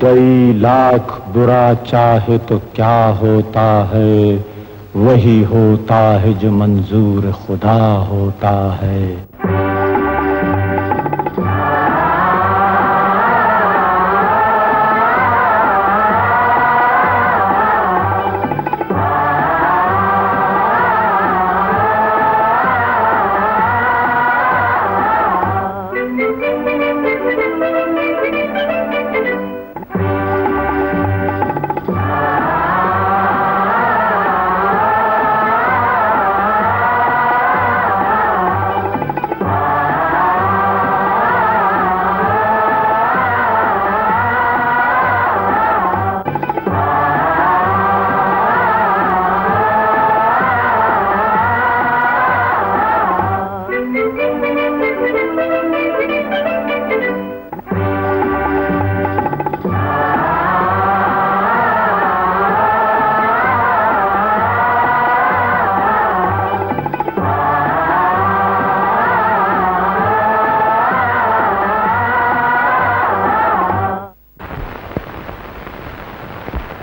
मुद्दई लाख बुरा चाहे तो क्या होता है, वही होता है जो मंजूर खुदा होता है।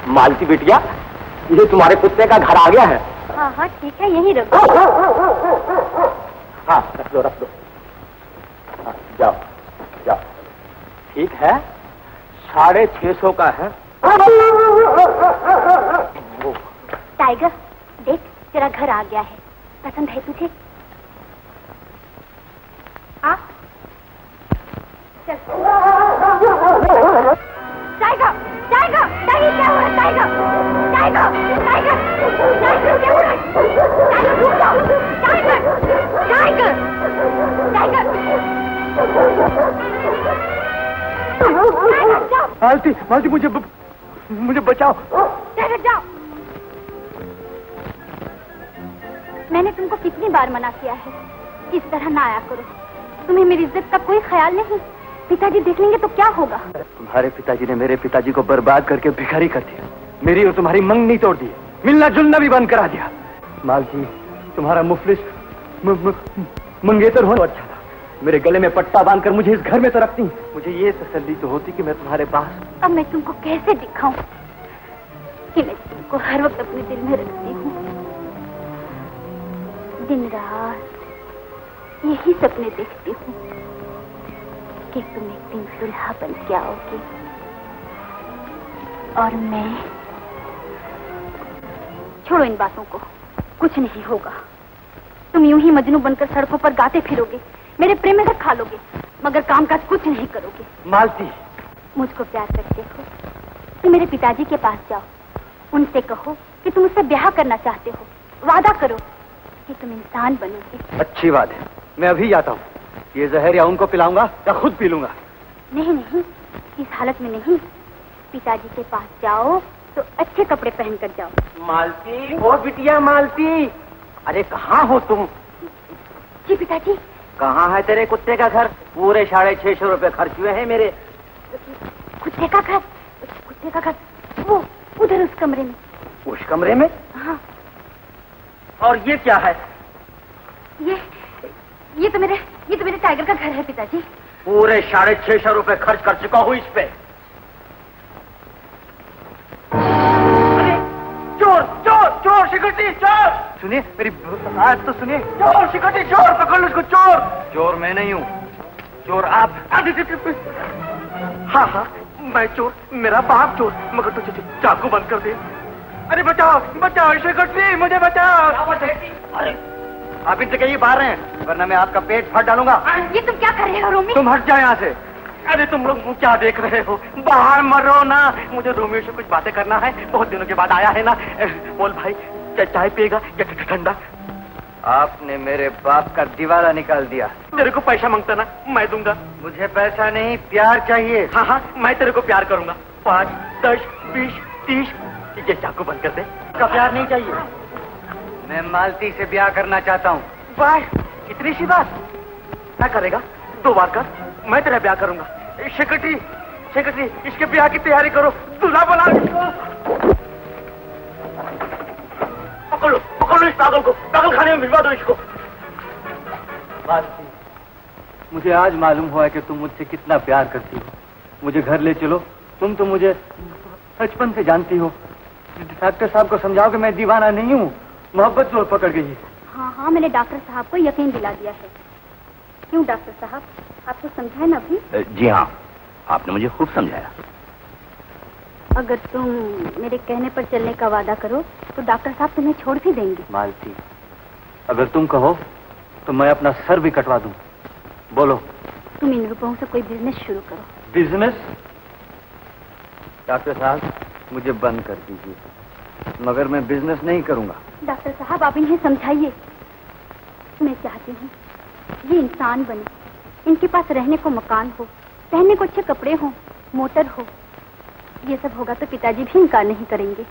मालती बिटिया, ये तुम्हारे कुत्ते का घर आ गया है। हाँ हाँ ठीक है, यही रखो। हाँ रख दो रख दो। हाँ, जाओ जाओ। ठीक है, 650 का है। टाइगर देख, तेरा घर आ गया है। पसंद है तुझे? आ चल। टाइगर टाइगर टाइगर क्या हुआ? टाइगर टाइगर टाइगर टाइगर क्या हुआ? टाइगर रुक जाओ। टाइगर टाइगर टाइगर मालती मालती, मुझे बचाओ। टाइगर जाओ। मैंने तुमको कितनी बार मना किया है, इस तरह ना आया करो। तुम्हें मेरी इज्जत का कोई ख्याल नहीं। पिताजी देख लेंगे तो क्या होगा? तुम्हारे पिताजी ने मेरे पिताजी को बर्बाद करके भिखारी कर दिया। मेरी और तुम्हारी मंगनी तोड़ दी, मिलना जुलना भी बंद करा दिया। मालती, तुम्हारा मुफलिस मंगेतर हो अच्छा था। मेरे गले में पट्टा बांधकर मुझे इस घर में तो रखती। मुझे ये तसल्ली तो होती कि मैं तुम्हारे पास। अब मैं तुमको कैसे दिखाऊं कि मैं तुमको हर वक्त अपने दिल में रखती हूँ। दिन रात यही सपने देखती हूँ कि तुम एक दिन दुल्हा बन के आओगी और मैं। छोड़ो इन बातों को, कुछ नहीं होगा। तुम यूं ही मजनू बनकर सड़कों पर गाते फिरोगे, मेरे प्रेम में खा लोगे, मगर कामकाज कुछ नहीं करोगे। मालती, मुझको प्यार करते हो तो मेरे पिताजी के पास जाओ, उनसे कहो कि तुम उससे ब्याह करना चाहते हो। वादा करो कि तुम इंसान बनोगे। अच्छी बात है, मैं अभी जाता हूँ। ये जहर या उनको पिलाऊंगा या खुद पी लूंगा। नहीं नहीं, इस हालत में नहीं। पिताजी के पास जाओ तो अच्छे कपड़े पहन कर जाओ। मालती, ओ बिटिया मालती, अरे कहाँ हो तुम? जी पिताजी। कहाँ है तेरे कुत्ते का घर? पूरे 650 रुपए खर्च हुए हैं मेरे। कुत्ते का घर? कुत्ते का घर वो उधर उस कमरे में। उस कमरे में? हाँ। और ये क्या है? ये तो मेरे टाइगर का घर है पिताजी। पूरे 650 रुपए खर्च कर चुका हूँ इस पे। अरे चोर चोर चोर, सिक्योरिटी चोर! सुनिए मेरी बात तो सुनिए। चोर सिक्योरिटी चोर, पकड़ लो उसको। चोर चोर मैं नहीं हूँ, चोर आप। हाँ हाँ मैं चोर, मेरा बाप चोर, मगर तो चाकू बंद कर दे। अरे बचाओ बचाओ सिक्योरिटी, मुझे बचाओ। अरे आप इनसे कहिए बाहर हैं, वरना मैं आपका पेट फाड़ डालूंगा। ये तुम क्या कर रहे हो रोमी? तुम हट जाओ यहाँ से। अरे तुम लोग क्या देख रहे हो? बाहर मरो ना, मुझे रोमियो से कुछ बातें करना है। बहुत दिनों के बाद आया है ना। बोल भाई, चाय पिएगा या ठंडा? आपने मेरे बाप का दिवाला निकाल दिया। तेरे को पैसा मांगता ना, मैं दूंगा। मुझे पैसा नहीं, प्यार चाहिए। हाँ हाँ मैं तेरे को प्यार करूंगा। 5, 10, 20, 30। ये चाकू बंद कर दे। का प्यार नहीं चाहिए। मैं मालती से ब्याह करना चाहता हूँ। वाह, इतनी सी बात? क्या करेगा? 2 बार कर, मैं तेरा ब्याह करूंगा। सेक्रेटरी इसके ब्याह की तैयारी करो, दूल्हा बना इसको। पकड़ लो इस पागल को, पागल खाने में भिजवा दो इसको। मालती, मुझे आज मालूम हुआ है कि तुम मुझसे कितना प्यार करती हो। मुझे घर ले चलो तुम तो मुझे बचपन से जानती हो। डॉक्टर साहब को समझाओ कि मैं दीवाना नहीं हूँ, मोहब्बत जोर पकड़ गई है। हाँ हाँ, मैंने डॉक्टर साहब को यकीन दिला दिया है। क्यों डॉक्टर साहब, आपको समझाया ना अभी? जी हाँ, आपने मुझे खूब समझाया। अगर तुम मेरे कहने पर चलने का वादा करो तो डॉक्टर साहब तुम्हें छोड़ भी देंगे। मालती, अगर तुम कहो तो मैं अपना सर भी कटवा दूं। बोलो। तुम इन रुपयों से कोई बिजनेस शुरू करो। बिजनेस? डॉक्टर साहब, मुझे बंद कर दीजिए, मगर मैं बिजनेस नहीं करूंगा। डॉक्टर साहब, आप इन्हें समझाइए। मैं चाहती हूँ ये इंसान बने, इनके पास रहने को मकान हो, पहनने को अच्छे कपड़े हो, मोटर हो। ये सब होगा तो पिताजी भी इनकार नहीं करेंगे।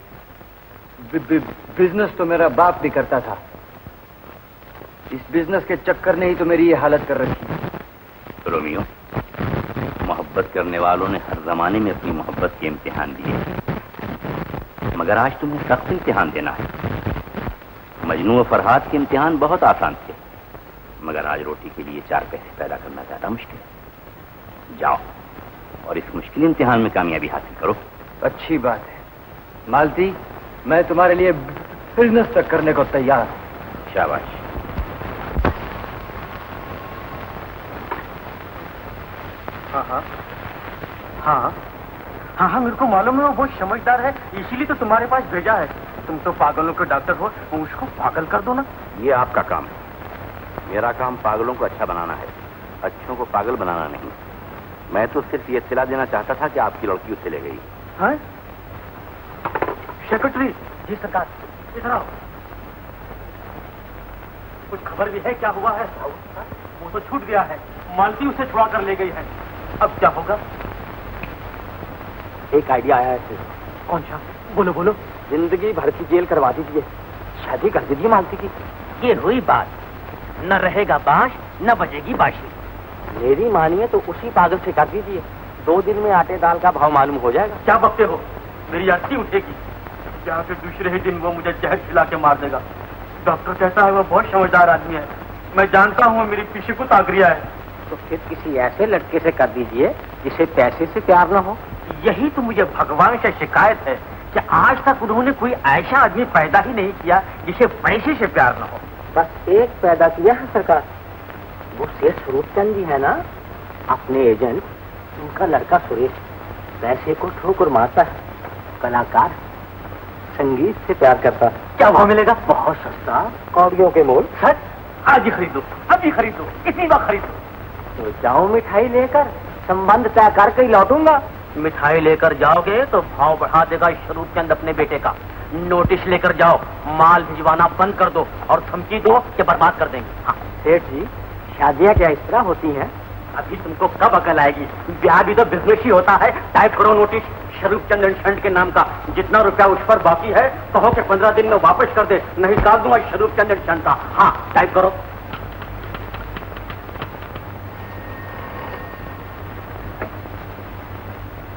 बिजनेस तो मेरा बाप भी करता था। इस बिजनेस के चक्कर ने ही तो मेरी ये हालत कर रखी है। रोमियो, मोहब्बत करने वालों ने हर जमाने में अपनी मोहब्बत के इम्तिहान दिए, मगर आज तुम्हें सख्त इम्तिहान देना है। मजनू और फरहाद के इम्तिहान बहुत आसान थे, मगर आज रोटी के लिए 4 पैसे पैदा करना ज्यादा मुश्किल है। जाओ और इस मुश्किल इम्तिहान में कामयाबी हासिल करो। अच्छी बात है मालती, मैं तुम्हारे लिए बिजनेस तक करने को तैयार हूँ। शाबाश। हाँ हाँ हाँ हाँ हाँ, मेरे को मालूम है वो बहुत समझदार है, इसीलिए तो तुम्हारे पास भेजा है। तुम तो पागलों के डॉक्टर हो, उसको पागल कर दो ना। ये आपका काम है, मेरा काम पागलों को अच्छा बनाना है, अच्छों को पागल बनाना नहीं। मैं तो सिर्फ ये इत्तला देना चाहता था कि आपकी लड़की उससे ले गई। हाँ? सेक्रेटरी जी सरकार, इधर आओ। कुछ खबर भी है क्या हुआ है? वो तो छूट गया है, मालती उसे छुड़ा कर ले गई है। अब क्या होगा? एक आइडिया आया है। कौन सा? बोलो बोलो। जिंदगी भर की जेल करवा दीजिए, शादी कर दीजिए मालती की। ये हुई बात, न रहेगा बांश न बजेगी बांशी। मेरी मानिए तो उसी पागल से कर दीजिए, 2 दिन में आटे दाल का भाव मालूम हो जाएगा। क्या बकते हो? मेरी अर्थी उठेगी। क्या फिर दूसरे ही दिन वो मुझे जहर खिला के मार देगा। डॉक्टर कहता है वो बहुत समझदार आदमी है, मैं जानता हूँ मेरी पीछे को तागरिया है। तो फिर किसी ऐसे लड़के से कर दीजिए जिसे पैसे से प्यार न हो। यही तो मुझे भगवान से शिकायत है कि आज तक उन्होंने कोई ऐसा आदमी पैदा ही नहीं किया जिसे पैसे से प्यार न हो। बस एक पैदा किया है सरकार, वो सेठ स्वरूपचंद जी है ना, अपने एजेंट, उनका लड़का सुरेश। पैसे को ठोकर मारता है, कलाकार, संगीत से प्यार करता है। क्या भाव मिलेगा? बहुत सस्ता, कौड़ियों के मोल। सच? आज ही खरीद लो, अभी खरीद लो, इतनी बार खरीद लो। तो जाऊं मिठाई लेकर, संबंध तय करके ही लौटूंगा। मिठाई लेकर जाओगे तो भाव बढ़ा देगा स्वरूपचंद अपने बेटे का। नोटिस लेकर जाओ, माल भिजवाना बंद कर दो और धमकी दो कि बर्बाद कर देंगे। हाँ। सेठ जी, शादियाँ क्या इस तरह होती हैं? अभी तुमको कब अकल आएगी? ब्याह भी तो बिजनेस ही होता है। टाइप करो नोटिस स्वरूपचंद एंड संट के नाम का। जितना रुपया उस पर बाकी है कहो कि 15 दिन में वापस कर दे, नहीं काट दूंगा स्वरूपचंद एंड संट का। हाँ, टाइप करो।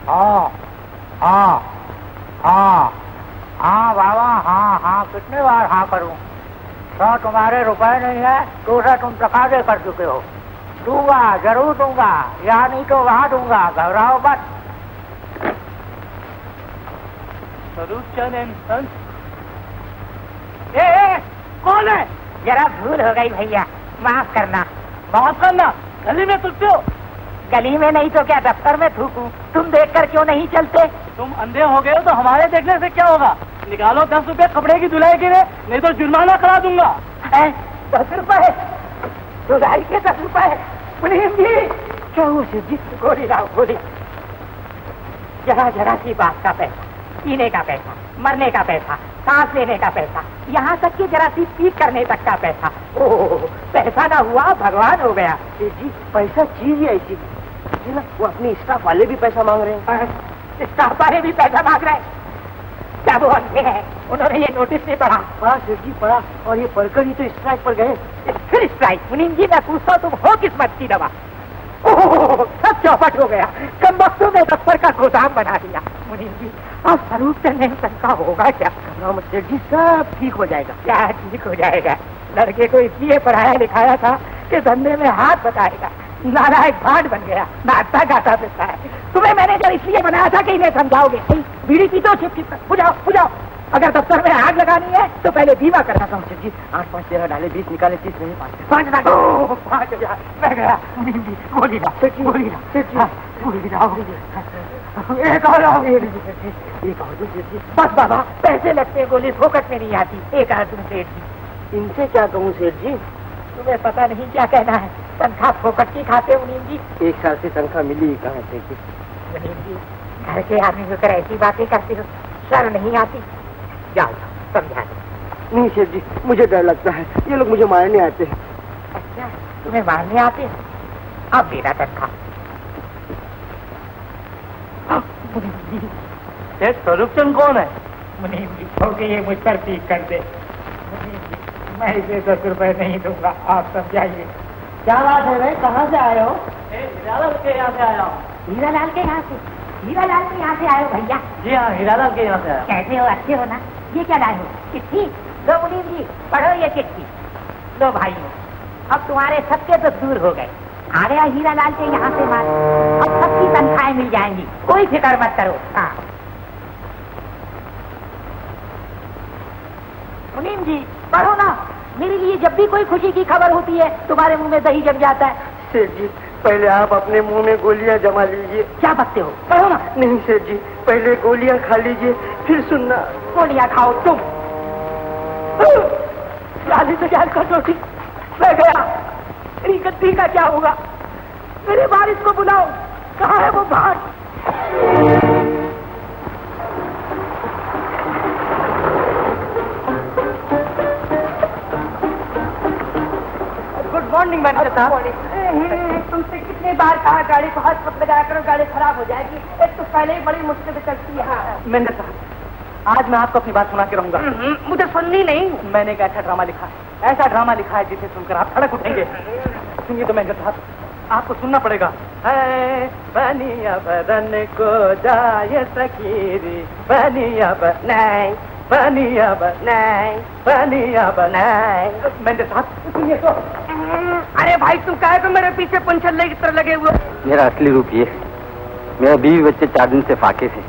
हाँ हाँ हाँ हाँ बाबा, हाँ हाँ, कितने बार हाँ करूं? 100 तुम्हारे रुपए नहीं है, 200 तुम तकाजे कर चुके हो। दूंगा, जरूर दूंगा, यहाँ नहीं तो वहाँ दूंगा, घबराओ मत। Swaroopchand and shunt. कौन है? जरा भूल हो गई भैया, माफ करना। माफ करना? गली में तुलते हो? गली में नहीं तो क्या दफ्तर में थूकूं? तुम देखकर क्यों नहीं चलते? तुम अंधे हो गए हो तो हमारे देखने से क्या होगा? निकालो 10 रुपए कपड़े की धुलाई के लिए, नहीं तो जुर्माना करा दूंगा। 10 रुपए? धुलाई के 10 रुपए? मुनीम जी, क्या हुआ जी? गोली लाओ, गोली। जरा सी बात का पैसा, पीने का पैसा, मरने का पैसा, सांस लेने का पैसा, यहाँ तक कि जरा सी पीक करने तक का पैसा। ओह, पैसा ना हुआ भगवान हो गया। जी, पैसा चीज ही ऐसी जी ना, वो अपनी स्टाफ वाले भी पैसा मांग रहे हैं। स्टाफ वाले भी पैसा मांग रहे हैं? क्या वो अंधे हैं? उन्होंने ये नोटिस नहीं पढ़ा? हाँ जी, पढ़ा, और ये पढ़कर ही तो स्ट्राइक पर गए। फिर स्ट्राइक? मुनीम जी, मैं पूछता हूँ, तुम हो किस्मत की दवा? ओह, सब चौपट हो गया। कम वक्तों में दफ्तर का गोदाम बना दिया। मुनीम जी, अब स्वरूपचंद एंड संट का होगा क्या? जी, सब ठीक हो जाएगा। क्या ठीक हो जाएगा? लड़के को इसलिए पढ़ाया लिखाया था कि धंधे में हाथ बताएगा। नालायक भाट बन गया, नाचता गाता फिरता है। तुम्हें मैनेजर इसलिए बनाया था कि इन्हें समझाओगे। बीड़ी पीते हो छिप बुझाओ बुझाओ। अगर दफ्तर में आग लगानी है तो पहले बीमा करना था। जी 8 5 13 डाले 20 निकाले 30 नहीं 5 मैं गया। गोली एक और बस बाबा, पैसे लगते हैं, गोली फोकट में नहीं आती। एक और तुम सेठ जी। इनसे क्या कहूँ सेठ जी? तुम्हें पता नहीं क्या कहना है। तनख्वाह फोकट की खाते हो मुनीम जी। 1 साल से तनख्वाह मिली कहाँ से? मुनीम जी, घर के आदमी होकर ऐसी बातें करते हो, शर्म नहीं आती? जाओ समझा दो। नहीं सेठ जी, मुझे डर लगता है, ये लोग मुझे मारने आते हैं। अच्छा, तुम्हें मारने आते हैं? अब देना तनख्वाह। स्वरूप चंद कौन है? मुनीम जी, होके ये मुझ पर पीक कर दे। मुनीम जी, मैं इसे 10 रुपए नहीं दूंगा, आप समझाइए। क्या बात है भाई, कहाँ से आए हो? हीरालाल के यहाँ से आया हूँ। हीरालाल के यहाँ से? हीरालाल के यहाँ से आए हो भैया? जी हाँ, हीरालाल के यहाँ से आया। कैसे हो? अच्छे हो ना? ये क्या लाए हो? चिट्ठी लो मुनीम जी, पढ़ो ये चिट्ठी। लो भाइयों, अब तुम्हारे सबके तो दूर हो गए। आ गया हीरालाल के यहाँ से माल। अब सबकी तनख्वाहें मिल जाएंगी, कोई फिक्र मत करो। हाँ मुनीम जी, पढ़ो ना। मेरे लिए जब भी कोई खुशी की खबर होती है तुम्हारे मुंह में दही जम जाता है। सेठ जी, पहले आप अपने मुंह में गोलियां जमा लीजिए। क्या बकते हो? पढ़ो ना। नहीं सेठ जी, पहले गोलियां खा लीजिए, फिर सुनना। गोलियां खाओ तुम। लाली से जाल कसौटी, मैं गया। मेरी गद्दी का क्या होगा? मेरे बारिश को बुलाओ, कहाँ है वो भाट? गुड मॉर्निंग मैनेजर साहब। तुमसे कितनी बार कहा गाड़ी को हाथ मत लगाया करो, गाड़ी खराब हो जाएगी। एक तो पहले ही बड़ी मुश्किल से चलती है। मैनेजर साहब, आज मैं आपको अपनी बात सुना के रहूंगा। मुझे सुननी नहीं। मैंने एक ऐसा ड्रामा लिखा है, ऐसा ड्रामा लिखा है जिसे सुनकर आप सड़क उठेंगे। सुनिए तो मैनेजर साहब, आपको सुनना पड़ेगा। बनिया बदन को जाए सकीरी, बनिया नहीं, बनिया नहीं, बनिया नहीं। मैनेजर साहब सुनिए तो। अरे भाई, तुम काहे को मेरे पीछे पंचल्ले की तरह लगे हुए? मेरा असली रूप ये, मेरा बीवी बच्चे 4 दिन से फाके थे।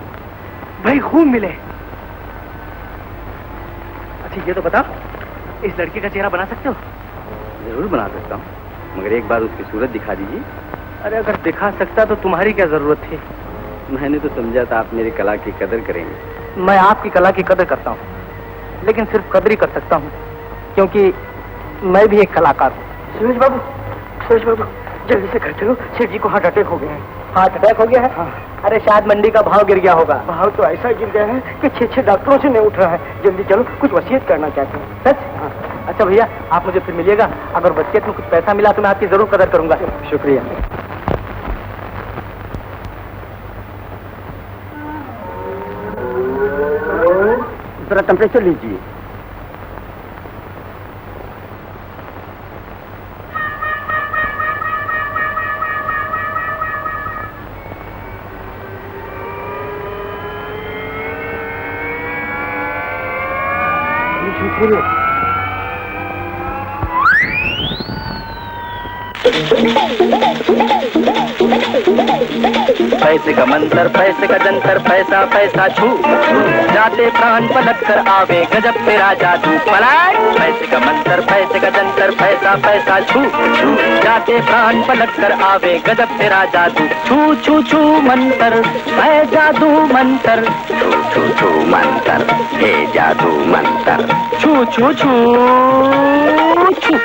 भाई खूब मिले। अच्छा ये तो बताओ, इस लड़की का चेहरा बना सकते हो? जरूर बना सकता हूँ, मगर एक बार उसकी सूरत दिखा दीजिए। अरे अगर दिखा सकता तो तुम्हारी क्या जरूरत थी? मैंने तो समझा था आप मेरी कला की कदर करेंगे। मैं आपकी कला की कदर करता हूँ, लेकिन सिर्फ कदर ही कर सकता हूँ, क्योंकि मैं भी एक कलाकार हूँ। सुरेश बाबू, जल्दी से घर चलो, सेठ जी को हार्ट अटैक हो गया है। हार्ट अटैक हो गया है? हाँ। अरे शायद मंडी का भाव गिर गया होगा। भाव तो ऐसा गिर गया है कि 6 डॉक्टरों से नहीं उठ रहा है। जल्दी चलो, कुछ वसीयत करना चाहते हैं। सच? हाँ। अच्छा भैया, आप मुझे फिर मिलिएगा। अगर वसीयत में कुछ पैसा मिला तो मैं आपकी जरूर कदर करूंगा। शुक्रिया। जरा टेम्परेचर लीजिए। पैसे का मंतर, पैसे का जंतर, पैसा पैसा छू जाते प्राण पलट कर आवे गजब तेरा जादू पलट। पैसे का मंतर, पैसे का जंतर, पैसा पैसा छू जाते प्राण पलट कर आवे गजब तेरा जादू। छू छू छू मंतर है जादू मंतर, छू छू छू मंतर है जादू मंतर, छू छू छू छू।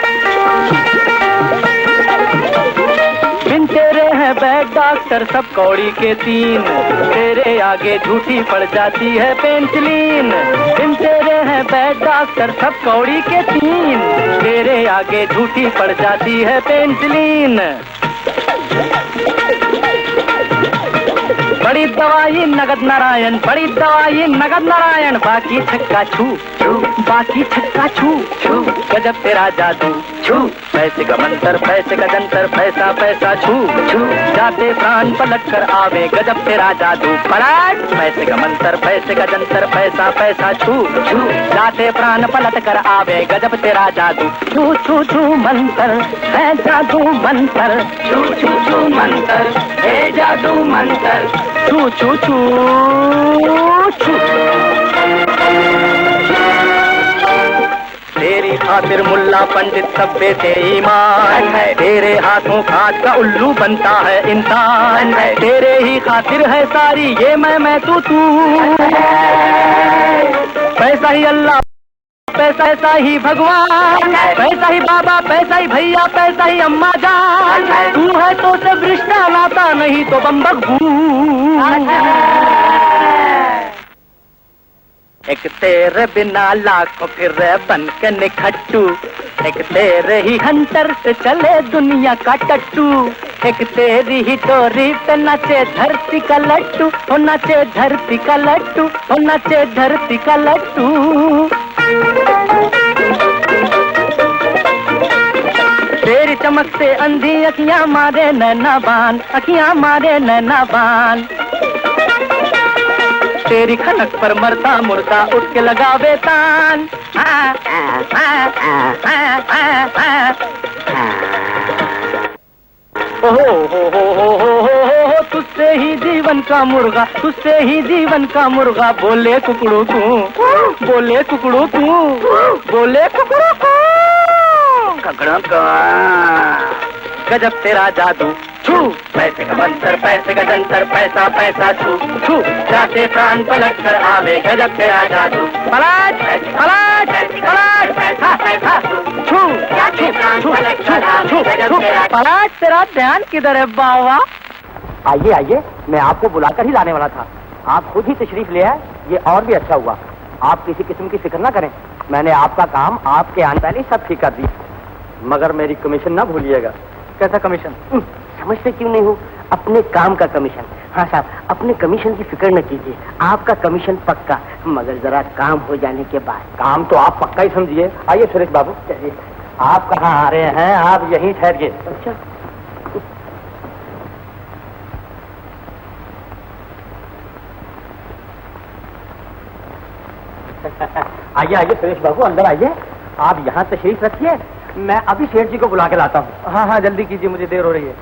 बिन तेरे हैं बैग डॉक्टर सब कौड़ी के 3, तेरे आगे झूठी पड़ जाती है पेंसिलीन। बिन तेरे हैं बैग डॉक्टर सब कौड़ी के 3, तेरे आगे झूठी पड़ जाती है पेंसिलीन। बड़ी दवाई नगद नारायण, बड़ी दवाई नगद नारायण, बाकी छक्का छू, बाकी छक्का छू, गजब तेरा जादू। छू, पैसे का मंतर, पैसे का जंतर, पैसा पैसा छू छू, जाते प्राण पलट कर आवे गजब तेरा जादू। पलट, पैसे का मंतर, पैसे का जंतर, पैसा पैसा छू छू, जाते प्राण पलट कर आवे गजब तेरा जादू। छू छू छू मंतर है जादू मंतर, छू छू छू मंतर है जादू मंतर, छू छू छू छू। तेरी खातिर मुल्ला पंडित सब बेचे ईमान है, तेरे हाथों खाद का उल्लू बनता है इंसान है, तेरे ही खातिर है सारी ये मैं तू। पैसा ही अल्लाह, पैसा ही भगवान, पैसा ही बाबा, पैसा ही भैया, पैसा ही अम्मा जान, तू है तो सब रिश्ता नाता, नहीं तो बम्बू। एक तेरे बिना लाखों फिर बन के निखट्टू, एक तेरे ही हंटर से चले दुनिया का टट्टू, एक तेरी ही डोरी पे नाचे धरती का लट्टू, हो नाचे धरती का लट्टू, हो नाचे धरती का लट्टू। तेरी चमक से अंधी अखियां मारे नैना बान, अखियां मारे नैना बान, तेरी खनक पर मरता मुर्दा उठ के लगावे तान। ओहो तुझसे ही जीवन का मुर्गा, तुझसे ही जीवन का मुर्गा, बोले कुकड़ू तू, बोले कुकड़ू तू, बोले कुकड़ू तू। गजब तेरा जादू, छू, पैसे का मंतर, पैसे का जंतर, पैसा पैसा छू छू, जाते प्राण पलट कर आवे गजब तेरा जादू। पलट पलट पलट, पैसा पैसा छू छू छू छू छू, पलट। तेरा ध्यान किधर है बाबा? आइए आइए, मैं आपको बुलाकर ही लाने वाला था, आप खुद ही तशरीफ ले आए, ये और भी अच्छा हुआ। आप किसी किस्म की फिक्र ना करें, मैंने आपका काम आपके आने पहले सब ठीक कर दिया, मगर मेरी कमीशन ना भूलिएगा। कैसा कमीशन? समझते क्यों नहीं हो? अपने काम का कमीशन। हाँ साहब, अपने कमीशन की फिक्र न कीजिए, आपका कमीशन पक्का, मगर जरा काम हो जाने के बाद। काम तो आप पक्का ही समझिए। आइए सुरेश बाबू, चलिए। आप कहाँ आ रहे हैं? आप यहीं ठहरिए। अच्छा, आइए आइए सुरेश बाबू, अंदर आइए। आप यहाँ तशरीफ रखिए, मैं अभी सेठ जी को बुला के लाता हूँ। हाँ हाँ जल्दी कीजिए, मुझे देर हो रही है।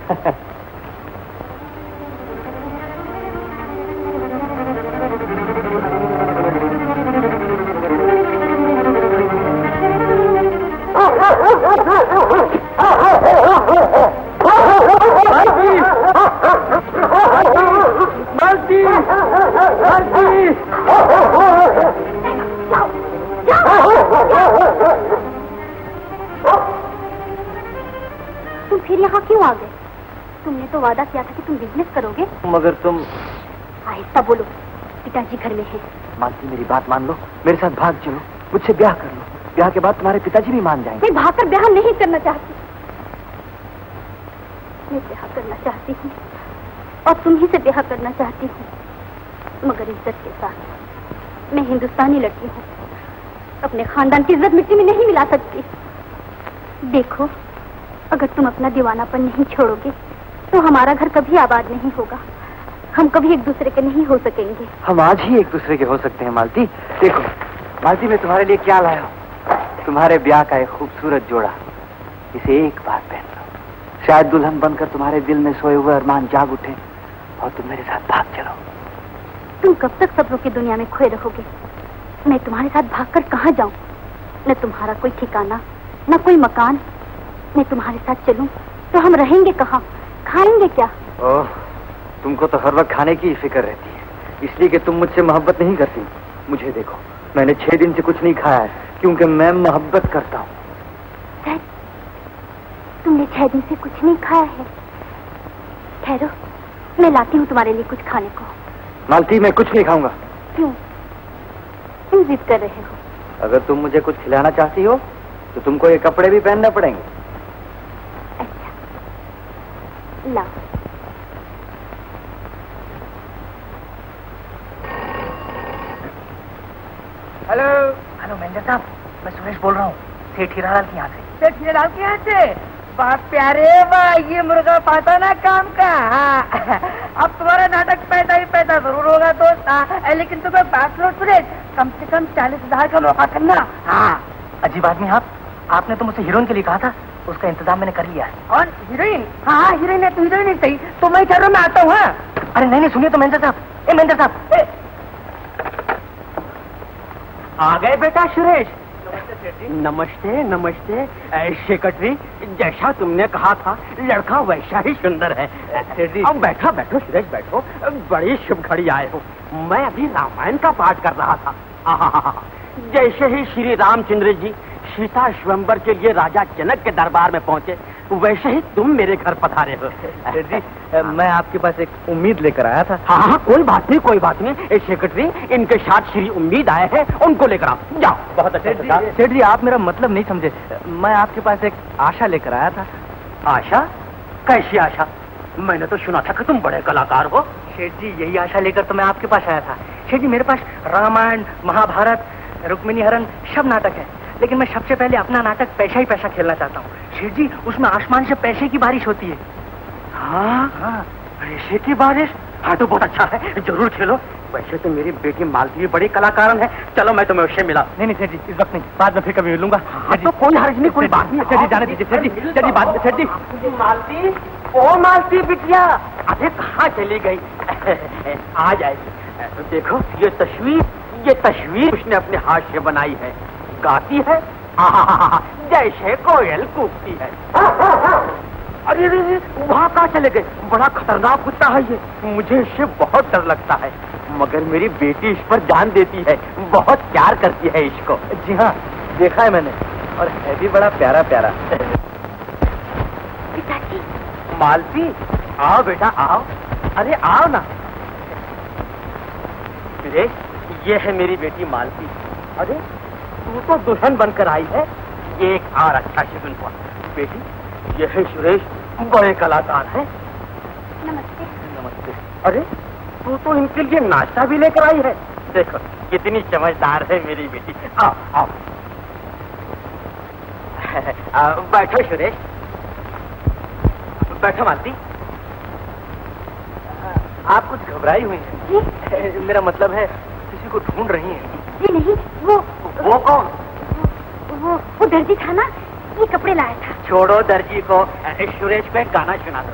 तुम फिर यहाँ क्यों आ गए? तुमने तो वादा किया था कि तुम बिजनेस करोगे। मगर तुम। आहिस्ता बोलो, पिताजी घर में हैं। मानसी, मेरी बात मान लो, मेरे साथ भाग चलो, मुझसे ब्याह कर लो, ब्याह के बाद तुम्हारे पिताजी भी मान जाएंगे। मैं भागकर ब्याह नहीं करना चाहती, मैं ब्याह करना चाहती हूँ और तुम्ही से ब्याह करना चाहती हूँ, मगर इज्जत के साथ। मैं हिंदुस्तानी लड़की हूँ, अपने खानदान की इज्जत मिट्टी में नहीं मिला सकती। देखो, अगर तुम अपना दीवानापन नहीं छोड़ोगे तो हमारा घर कभी आबाद नहीं होगा, हम कभी एक दूसरे के नहीं हो सकेंगे। हम आज ही एक दूसरे के हो सकते हैं मालती। देखो मालती, मैं तुम्हारे लिए क्या लाया हूँ, तुम्हारे ब्याह का एक खूबसूरत जोड़ा, इसे एक बार पहन लो, शायद दुल्हन बनकर तुम्हारे दिल में सोए हुए अरमान जाग उठे और तुम मेरे साथ भाग चलो। तुम कब तक सपनों की दुनिया में खोए रहोगे? मैं तुम्हारे साथ भागकर कहाँ जाऊं? न तुम्हारा कोई ठिकाना, न कोई मकान। मैं तुम्हारे साथ चलूं तो हम रहेंगे कहाँ, खाएंगे क्या? ओह, तुमको तो हर वक्त खाने की फिक्र रहती है, इसलिए कि तुम मुझसे मोहब्बत नहीं करती। मुझे देखो, मैंने 6 दिन से कुछ नहीं खाया है, क्योंकि मैं मोहब्बत करता हूँ। सर, तुमने 6 दिन से कुछ नहीं खाया है? ठहरो, मैं लाती हूँ तुम्हारे लिए कुछ खाने को। मालती, मैं कुछ नहीं खाऊंगा। क्यों? क्यों जिद कर रहे हो? अगर तुम मुझे कुछ खिलाना चाहती हो तो तुमको ये कपड़े भी पहनने पड़ेंगे। अच्छा, लाओ। हेलो हेलो, मैनेजर साहब, मैं सुरेश बोल रहा हूँ। सेठ हीरालाल के यहाँ से। सेठ हीरालाल के यहाँ से? बात प्यारे वाह, ये मुर्गा पाता ना काम का। हाँ, अब तुम्हारा नाटक पैदा ही पैदा जरूर होगा दोस्त। हाँ, लेकिन तुम्हें बात लो सुरेश, कम से कम 40,000 का मौका करना। हाँ, अजीब आदमी आपने तो मुझसे हीरोइन के लिए कहा था, उसका इंतजाम मैंने कर लिया है। और हीरोइन? हाँ हीरोइन है, तुम हीरोइन ही सही, तो मैं कह रहा हूँ मैं आता हूँ। अरे नहीं सुनिए तो मैनेजर साहब, मैनेजर साहब आ गए बेटा सुरेश। नमस्ते नमस्ते। सेक्रेटरी, जैसा तुमने कहा था लड़का वैसा ही सुंदर है। अब बैठो सुरेश बैठो, बड़ी शुभ घड़ी आए हो। मैं अभी रामायण का पाठ कर रहा था। जैसे ही श्री रामचंद्र जी सीता स्वयंवर के लिए राजा जनक के दरबार में पहुंचे, वैसे ही तुम मेरे घर पधारे हो। जी, मैं आपके पास एक उम्मीद लेकर आया था। हाँ, कोई बात नहीं। सेक्रेटरी, इनके साथ श्री उम्मीद आए हैं, उनको लेकर आओ। जाओ। बहुत अच्छा। सेठ जी, आप मेरा मतलब नहीं समझे। मैं आपके पास एक आशा लेकर आया था। आशा? कैसी आशा? मैंने तो सुना था कि तुम बड़े कलाकार हो। सेठ जी, यही आशा लेकर तो मैं आपके पास आया था। सेठ जी, मेरे पास रामायण, महाभारत, रुक्मिणी हरण सब नाटक है, लेकिन मैं सबसे पहले अपना नाटक पैसा ही पैसा खेलना चाहता हूँ। सेठ जी, उसमें आसमान से पैसे की बारिश होती है। हाँ, पैसे की बारिश? हाँ तो बहुत अच्छा है, जरूर खेलो। वैसे तो मेरी बेटी मालती भी बड़ी कलाकार है। चलो मैं तुम्हें उससे मिला। नहीं सेठ जी, इस वक्त नहीं, बाद में फिर कभी मिलूंगा। तो कोई हर्ज नहीं, कोई बात नहीं। सेठ जी, जाने दीजिए। सेठ जी, बाद में। सेठ जी, मालती, ओ मालती बिटिया, अरे कहाँ चली गई? आ जाएगी। तो देखो ये तस्वीर उसने अपने हाथ से बनाई है। गाती है जैसे कोयल कूदती है। अरे वहाँ कहाँ चले गए? बड़ा खतरनाक कुत्ता है ये, मुझे इससे बहुत डर लगता है। मगर मेरी बेटी इस पर जान देती है, बहुत प्यार करती है इसको। जी हाँ, देखा है मैंने, और है भी बड़ा प्यारा प्यारा। पिताजी। मालती, आओ बेटा आओ। अरे आओ ना। ये है मेरी बेटी मालती। अरे तू तो दुल्हन बनकर आई है, ये एक और अच्छा शगुन हुआ। बेटी, ये है सुरेश, बड़े कलाकार हैं। नमस्ते। नमस्ते। अरे तू तो इनके लिए नाश्ता भी लेकर आई है। देखो कितनी समझदार है मेरी बेटी। आओ आओ। बैठो सुरेश, बैठो मालती। आप कुछ घबराई हुई हैं? मेरा मतलब है किसी को ढूंढ रही हैं। जी नहीं, वो कौन? वो दर्जी था ना, ये कपड़े लाया था। छोड़ो दर्जी को, सुरेश को एक गाना सुना दो।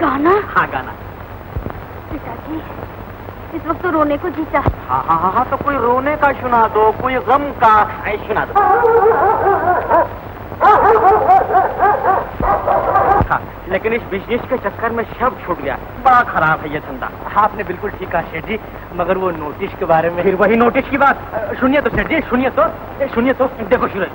गाना? हाँ गाना। पिताजी, इस वक्त तो रोने को जीता। हाँ, तो कोई रोने का सुना दो, कोई गम का सुना दो। हाँ, लेकिन इस बिजनेस के चक्कर में सब छूट गया, बड़ा खराब है ये धंधा। आपने बिल्कुल ठीक कहा सेठ जी, मगर वो नोटिस के बारे में। फिर वही नोटिस की बात। सुनिए तो सेठ जी, सुनिए तो। देखो सूरज,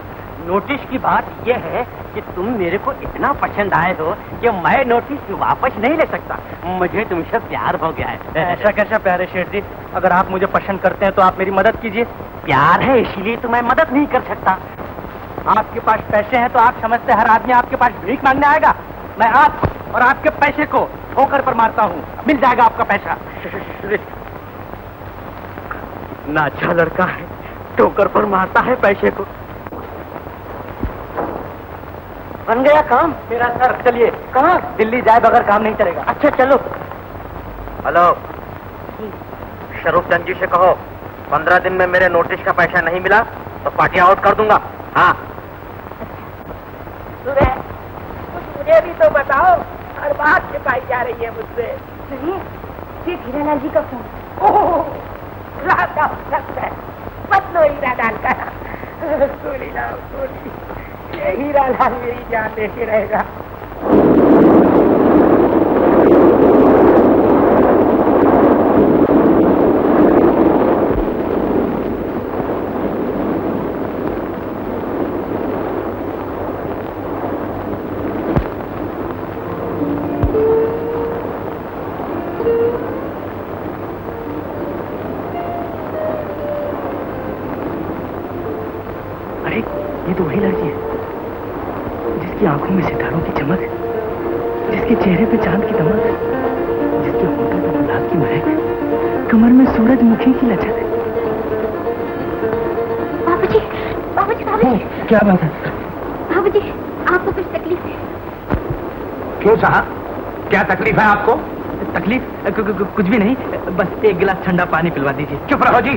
नोटिस की बात यह है कि तुम मेरे को इतना पसंद आए हो कि मैं नोटिस वापस नहीं ले सकता। मुझे तुमसे प्यार हो गया है। ऐसा कैसा प्यार है सेठ जी? अगर आप मुझे पसंद करते हैं तो आप मेरी मदद कीजिए। प्यार है इसीलिए तो मैं मदद नहीं कर सकता। आपके पास पैसे हैं तो आप समझते हर आदमी आपके पास भीख मांगने आएगा? मैं आप और आपके पैसे को ठोकर पर मारता हूँ, मिल जाएगा आपका पैसा। इतना अच्छा लड़का है, ठोकर पर मारता है पैसे को। बन गया काम मेरा सर। चलिए। कहाँ? दिल्ली जाए बगैर काम नहीं चलेगा। अच्छा चलो। हेलो, शरूफ चंद जी से कहो 15 दिन में मेरे नोटिस का पैसा नहीं मिला तो पार्टी आउट कर दूंगा। हाँ। मुझे भी तो बताओ, हर बात छिपाई जा रही है मुझसे। ये हीरालाल जी का फोन। मत लो हीरा लाल का। गोली लाओ गोली, ये हीरा लाल मेरी जान लेके रहेगा। ये तो वही लड़की है जिसकी आंखों में सितारों की चमक, जिसके चेहरे पे चांद की दमक, जिसके होठों पे गुलाब की महक, कमर में सूरजमुखी की लचक। बाबूजी, क्या बात है? क्यों साहब, क्या तकलीफ है आपको? तकलीफ कुछ भी नहीं, बस एक गिलास ठंडा पानी पिलवा दीजिए। चुप रहो जी,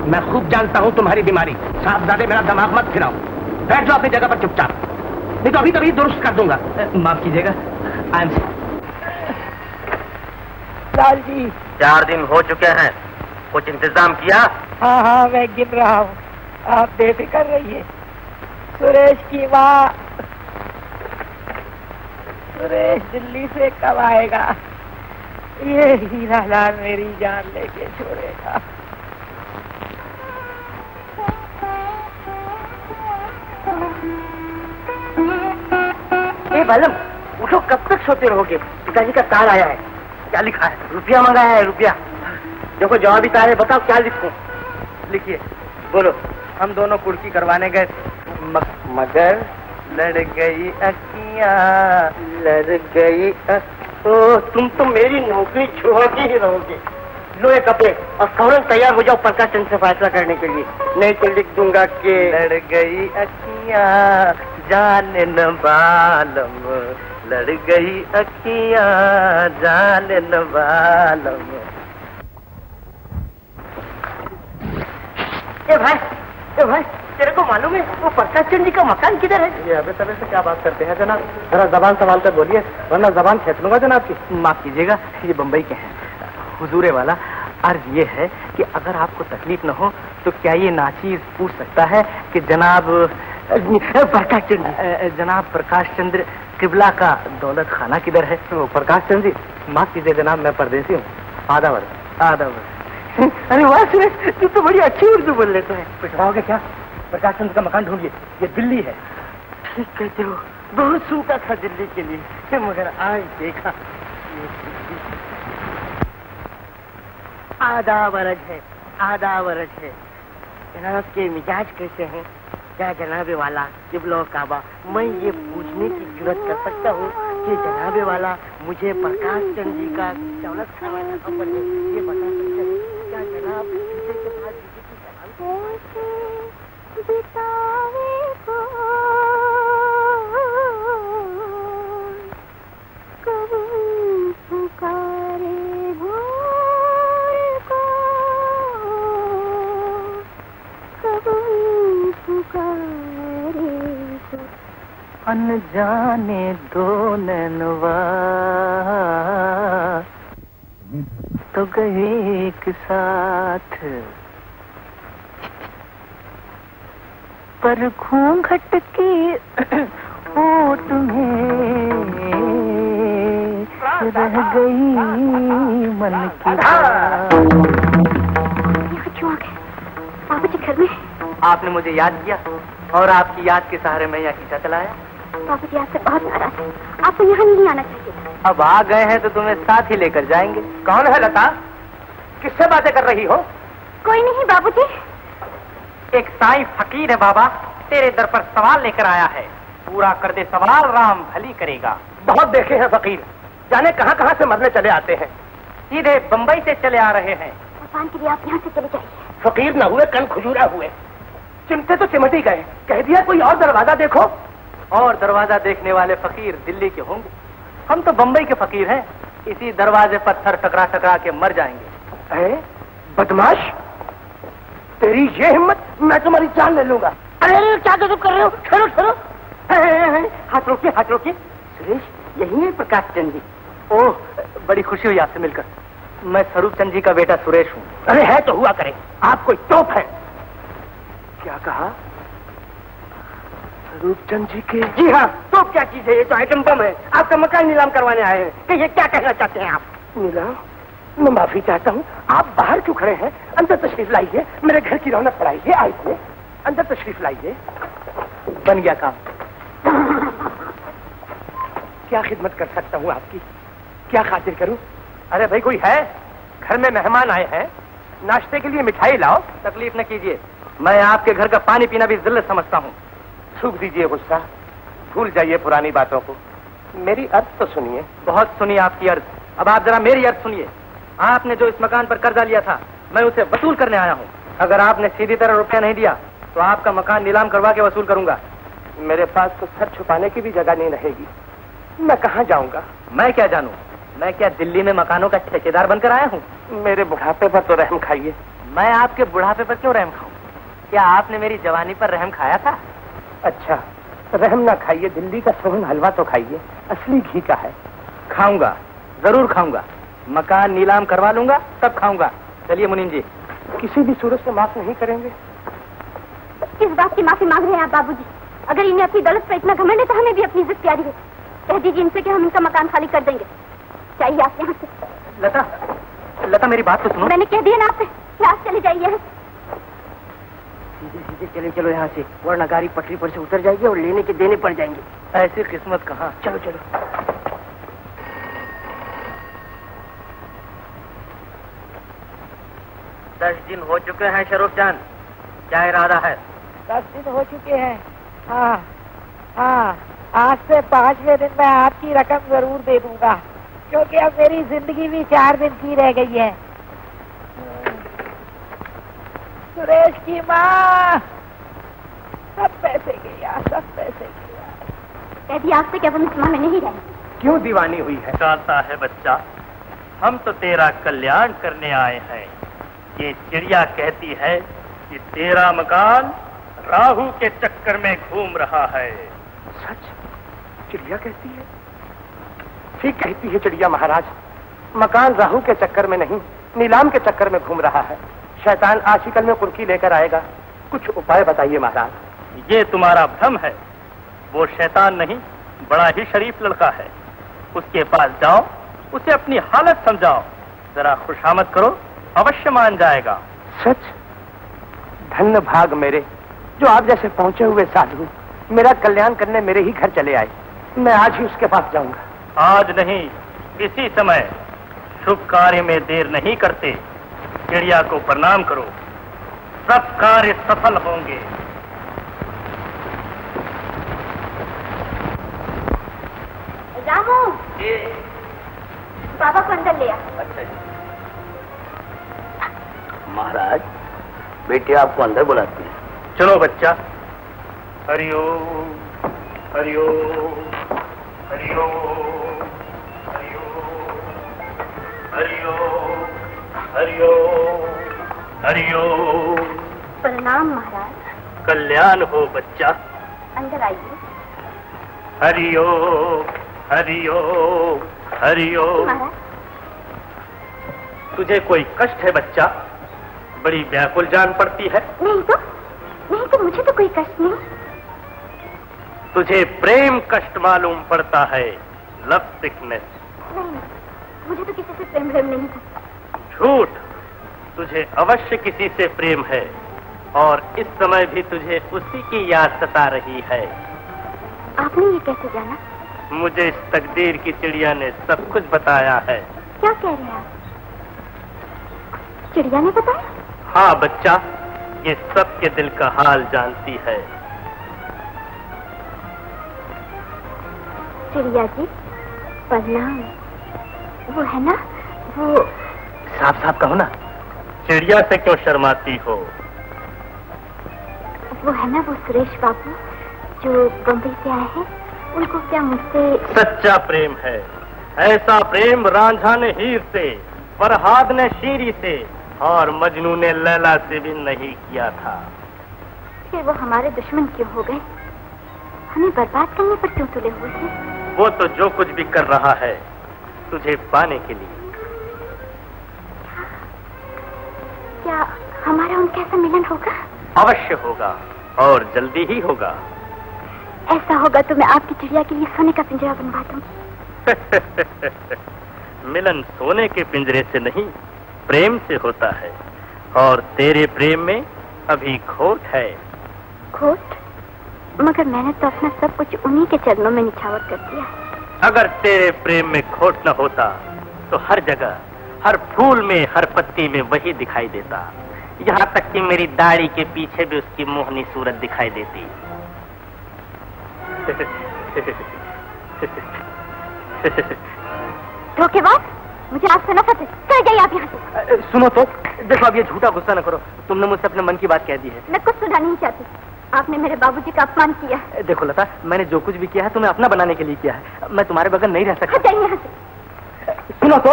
मैं खूब जानता हूँ तुम्हारी बीमारी। साहबजादे मेरा दिमाग मत फिराओ, बैठ जाओ अपनी जगह पर चुपचाप, नहीं तो अभी तभी दुरुस्त कर दूंगा। माफ कीजिएगा, आई एम लाल जी। 4 दिन हो चुके हैं, कुछ इंतजाम किया? हाँ हाँ, मैं गिन रहा हूँ, आप बेफिक्र रहिए। सुरेश की माँ, सुरेश दिल्ली से कब आएगा? ये हीरा लाल मेरी जान लेके छोड़ेगा। बालम, उठो, कब तक सोते रहोगे? पिताजी का तार आया है। क्या लिखा है? रुपया मंगाया है, रुपया। देखो जवाबी तार है, बताओ क्या लिखूं? लिखिए। बोलो। हम दोनों कुर्की करवाने गए थे, मगर लड़ गई अखियां, लड़ गई। तो तुम तो मेरी नौकरी छोड़ के ही रहोगे। लो ये कपड़े और फौरन तैयार हो जाओ प्रकाश चंद से फैसला करने के लिए, नहीं तो लिख दूंगा कि लड़ गई अखियां जान न बालम, लड़ गई अखियां जान न बालम। ए भाई, तेरे को मालूम है वो प्रकाश चंद जी का मकान किधर है? ये अबे तबे से क्या बात करते हैं जनाब, जरा जबान संभाल कर बोलिए वरना जबान खेच लूंगा जनाब की। माफ कीजिएगा, ये बम्बई के हैं। हुजूरे वाला, अर्ज ये है कि अगर आपको तकलीफ न हो तो क्या ये नाचीज पूछ सकता है कि जनाब प्रकाश चंद्र, जनाब प्रकाश चंद्र किबला का दौलत खाना किधर है? तो प्रकाश चंद जी, माफ कीजिए जनाब, मैं परदेसी हूँ, आधा वर्ष। अरे वाह सुरेश, तू तो बड़ी अच्छी उर्दू बोल लेता है। पिछड़ाओगे क्या? प्रकाश चंद्र का मकान ढूंढिए, ये दिल्ली है। ठीक कहते हो, बहुत सूखा था दिल्ली के लिए, मगर आज देखा। आधा वर्ष है, आधा वर्ष है। जनाब के मिजाज कैसे हैं? क्या जनाबे वाला किबला काबा, मैं ये पूछने की जरूरत कर सकता हूँ कि जनाबे वाला मुझे प्रकाश चंद जी का दौलत खाना का खबर है, ये बता सकते हैं? क्या जनाब किसी के साथ किसी की अनजाने दो नैनवा तो गए एक साथ, पर घूंघट की ओट में रह गई मन की बात। क्यों आ गए? बाबू जी घर में? आपने मुझे याद किया और आपकी याद के सहारे मैं यहाँ खींचा चलाया। बाबू जी आपसे बहुत नाराज है, आपको यहाँ नहीं आना चाहिए था। अब आ गए हैं तो तुम्हें साथ ही लेकर जाएंगे। कौन है लता? किससे बातें कर रही हो? कोई नहीं बाबू जी। एक साईं फकीर है बाबा, तेरे दर पर सवाल लेकर आया है, पूरा कर दे सवाल, राम भली करेगा। बहुत देखे हैं फकीर, जाने कहाँ कहाँ से मरने चले आते हैं, सीधे बंबई से चले आ रहे हैं। भगवान के लिए आप यहाँ से चले जाइए। फकीर न हुए कन खुजूरा हुए, चिमटे तो चिमट ही गए, कह दिया कोई और दरवाजा देखो। और दरवाजा देखने वाले फकीर दिल्ली के होंगे, हम तो बंबई के फकीर हैं, इसी दरवाजे पर सर टकरा टकरा के मर जाएंगे। बदमाश, तेरी ये हिम्मत, मैं तुम्हारी जान ले लूंगा। अरे क्या कर रहे हो? ठहरो ठहरो, हाथ रोकिए, हाथ रोकिए। सुरेश, यही है प्रकाश चंद जी? ओह, बड़ी खुशी हुई आपसे मिलकर। मैं स्वरूप चंद जी का बेटा सुरेश हूँ। अरे है तो हुआ करे, आप कोई तोप है? क्या कहा? स्वरूप चंद जी के? जी हाँ, तो क्या चीज है? ये तो आइटम बम है, आपका मकान नीलाम करवाने आए हैं। कि ये क्या कहना चाहते हैं आप? नीलाम? मैं माफी चाहता हूँ, आप बाहर क्यों खड़े हैं? अंदर तशरीफ लाइए, मेरे घर की रौनक बढ़ाइए। आइए अंदर तशरीफ लाइए। बन गया काम। क्या खिदमत कर सकता हूँ आपकी? क्या खातिर करूँ? अरे भाई, कोई है? घर में मेहमान आए हैं, नाश्ते के लिए मिठाई लाओ। तकलीफ न कीजिए, मैं आपके घर का पानी पीना भी जिल्लत समझता हूँ। सूख दीजिए गुस्सा, भूल जाइए पुरानी बातों को। मेरी अर्ज तो सुनिए। बहुत सुनी आपकी अर्ज, अब आप जरा मेरी अर्ज सुनिए। आपने जो इस मकान पर कर्जा लिया था, मैं उसे वसूल करने आया हूँ। अगर आपने सीधी तरह रुपया नहीं दिया तो आपका मकान नीलाम करवा के वसूल करूंगा। मेरे पास तो सर छुपाने की भी जगह नहीं रहेगी। मैं कहाँ जाऊंगा? मैं क्या जानूं? मैं क्या दिल्ली में मकानों का ठेकेदार बनकर आया हूँ? मेरे बुढ़ापे पर तो रहम खाइए। मैं आपके बुढ़ापे पर क्यों रहम खाऊं? क्या आपने मेरी जवानी पर रहम खाया था? अच्छा, रहम ना खाइए, दिल्ली का सोहन हलवा तो खाइए, असली घी का है। खाऊंगा, जरूर खाऊंगा। मकान नीलाम करवा लूंगा, तब खाऊंगा। चलिए मुनीम जी। किसी भी सूरत से माफ नहीं करेंगे? किस बात की माफी मांग रहे हैं आप बाबूजी? अगर इन्हें अपनी दौलत पर इतना घमंड है तो हमें भी अपनी इज्जत प्यारी है। कह दीजिए इनसे कि हम इनका मकान खाली कर देंगे। चाहिए आप यहाँ से। लता, लता मेरी बात तो सुनो। मैंने कह दिया ना आपसे, आप चले जाइए यहाँ। सीधे सीधे चले चलो यहाँ से, वरना गाड़ी पटरी पर से उतर जाएगी और लेने के देने पड़ जाएंगे। ऐसी किस्मत कहाँ। चलो चलो। 10 दिन हो चुके हैं शरूफ जान, क्या इरादा है? 10 दिन हो चुके हैं। हाँ हाँ, आज से 5वें दिन मैं आपकी रकम जरूर दे दूंगा, क्योंकि अब मेरी जिंदगी भी 4 दिन की रह गई है। सुरेश की माँ, सब पैसे गया, सब पैसे गया। कह दिया आपसे कि अब हम इस माह में नहीं रहे। क्यों दीवानी हुई है? जानता है बच्चा, हम तो तेरा कल्याण करने आए हैं। ये चिड़िया कहती है कि तेरा मकान राहु के चक्कर में घूम रहा है। सच? चिड़िया कहती है? ठीक कहती है चिड़िया महाराज। मकान राहु के चक्कर में नहीं, नीलाम के चक्कर में घूम रहा है। शैतान आशिकल में कुर्की लेकर आएगा। कुछ उपाय बताइए महाराज। ये तुम्हारा भ्रम है। वो शैतान नहीं, बड़ा ही शरीफ लड़का है। उसके पास जाओ, उसे अपनी हालत समझाओ, जरा खुशामद करो, अवश्य मान जाएगा। सच? धन्य भाग मेरे, जो आप जैसे पहुंचे हुए साधु मेरा कल्याण करने मेरे ही घर चले आए। मैं आज ही उसके पास जाऊंगा। आज नहीं, इसी समय। शुभ कार्य में देर नहीं करते। चिड़िया को प्रणाम करो, सब कार्य सफल होंगे। रामू, बाबा को अंदर ले आ। अच्छा जी। महाराज, बेटे आपको अंदर बुलाती है। चलो बच्चा। हरिओम हरिओम हरिओम हरिओम हरिओम हरिओम हरिओम। प्रणाम महाराज। कल्याण हो बच्चा। अंदर आइए। हरिओम हरिओम हरिओम। महाराज, तुझे कोई कष्ट है बच्चा? बड़ी व्याकुल जान पड़ती है। नहीं तो मुझे तो कोई कष्ट नहीं। तुझे प्रेम कष्ट मालूम पड़ता है, लव सिकनेस। नहीं, मुझे तो किसी से प्रेम नहीं था। झूठ, तुझे अवश्य किसी से प्रेम है, और इस समय भी तुझे उसी की याद सता रही है। आपने ये कैसे जाना? मुझे इस तकदीर की चिड़िया ने सब कुछ बताया है। क्या कह रहे हैं आप? चिड़िया ने बताया? हाँ बच्चा, ये सबके दिल का हाल जानती है। चिड़िया जी, प्रणाम। वो है ना, वो साफ साफ कहो ना। चिड़िया से क्यों शर्माती हो? वो है ना, वो सुरेश बाबू जो बम्बई से आए हैं, उनको क्या मुझसे? सच्चा प्रेम है। ऐसा प्रेम रांझा ने हीर से, फरहाद ने शीरी से और मजनू ने लैला से भी नहीं किया था। फिर वो हमारे दुश्मन क्यों हो गए? हमें बर्बाद करने पर क्यों तुले हुए हैं? वो तो जो कुछ भी कर रहा है तुझे पाने के लिए। क्या हमारा उनके ऐसा मिलन होगा? अवश्य होगा, और जल्दी ही होगा। ऐसा होगा तो मैं आपकी चिड़िया के लिए सोने का पिंजरा बनवा दूंगी। मिलन सोने के पिंजरे से नहीं, प्रेम से होता है, और तेरे प्रेम में अभी खोट है। खोट? मगर मैंने तो अपना सब कुछ उन्हीं के चरणों में निछावर कर दिया। अगर तेरे प्रेम में खोट न होता तो हर जगह, हर फूल में, हर पत्ती में वही दिखाई देता। यहाँ तक कि मेरी दाढ़ी के पीछे भी उसकी मोहनी सूरत दिखाई देती। धोखेबाज, मुझे आपसे नफरत है। चले जाइए आप यहाँ से। सुनो तो, देखो अब ये झूठा गुस्सा न करो। तुमने मुझसे अपने मन की बात कह दी है। मैं कुछ सुना नहीं चाहती। आपने मेरे बाबूजी का अपमान किया। देखो लता, मैंने जो कुछ भी किया है तुम्हें अपना बनाने के लिए किया है। मैं तुम्हारे बगैर नहीं रह सकता। हट जाइए यहाँ से। सुनो तो,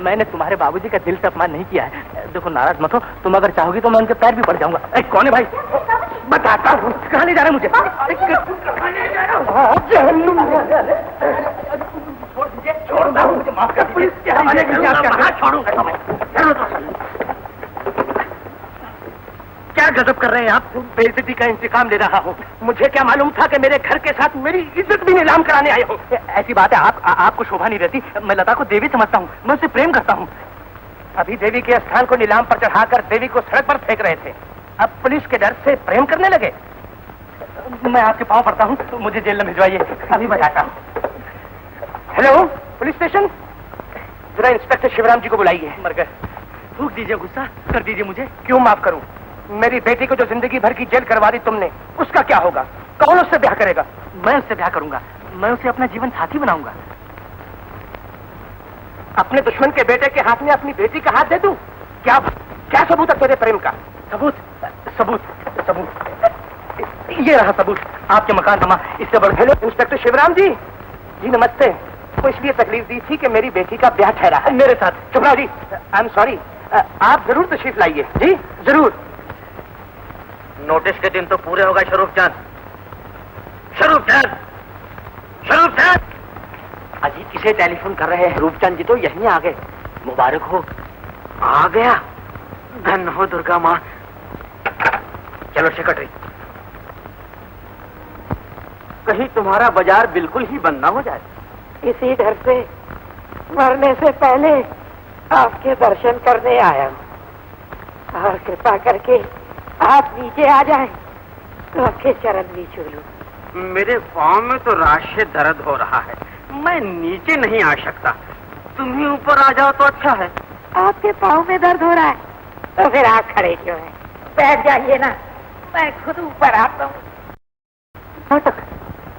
मैंने तुम्हारे बाबूजी का दिल से अपमान नहीं किया है। देखो नाराज मत हो, तुम अगर चाहोगी तो मैं उनके पैर भी पड़ जाऊंगा। कौन है भाई? बताता हूँ। कहाँ ले जा रहे मुझे? छोड़ दो मुझे, माफ कर क्या गजब कर रहे हैं आप? बेइज्जती का इंतकाम ले रहा हूँ। मुझे क्या मालूम था कि मेरे घर के साथ मेरी इज्जत भी नीलाम कराने आए हो। ऐसी बात है, आपको शोभा नहीं रहती। मैं लता को देवी समझता हूँ, मैं उससे प्रेम करता हूँ। अभी देवी के स्थान को नीलाम पर चढ़ाकर देवी को सड़क पर फेंक रहे थे। अब पुलिस के डर से प्रेम करने लगे। मैं आपके पांव पड़ता हूँ, तो मुझे जेल में भिजवाइए, अभी बताता हूँ। हेलो, पुलिस स्टेशन, जरा इंस्पेक्टर शिवराम जी को बुलाइए। मर गए। थूक दीजिए, गुस्सा कर दीजिए मुझे। क्यों माफ करूं? मेरी बेटी को जो जिंदगी भर की जेल करवा दी तुमने, उसका क्या होगा? कौन उससे ब्याह करेगा? मैं उससे ब्याह करूंगा। मैं उसे अपना जीवन साथी बनाऊंगा। अपने दुश्मन के बेटे के हाथ में अपनी बेटी का हाथ दे दूं? क्या सबूत है तेरे प्रेम का? सबूत सबूत सबूत, ये रहा सबूत, आपके मकान नमा। इससे बढ़। हेलो इंस्पेक्टर शिवराम जी। जी नमस्ते। तो इसलिए तकलीफ दी थी कि मेरी बेटी का ब्याह ठहरा है मेरे साथ। चुपराव जी, आई एम सॉरी। आप जरूर तशरीफ लाइए। जी जरूर। नोटिस के दिन तो पूरे होगा शरूफ चांद। शरूफ चांद, शरूफ चांद। अजी किसे टेलीफोन कर रहे हैं? रूपचंद जी तो यहीं आ गए। मुबारक हो। आ गया? धन हो दुर्गा माँ। चलो सेक्रेटरी, कहीं तुम्हारा बाजार बिल्कुल ही बंद ना हो जाए। इसी डर से मरने से पहले आपके दर्शन करने आया हूँ, और कृपा करके आप नीचे आ जाएं तो आपके चरण भी छू लूं। मेरे पाँव में तो रात से दर्द हो रहा है, मैं नीचे नहीं आ सकता। तुम ही ऊपर आ जाओ तो अच्छा है। आपके पाँव में दर्द हो रहा है तो फिर आप खड़े क्यों हैं? बैठ जाइए ना, मैं खुद ऊपर आता हूँ।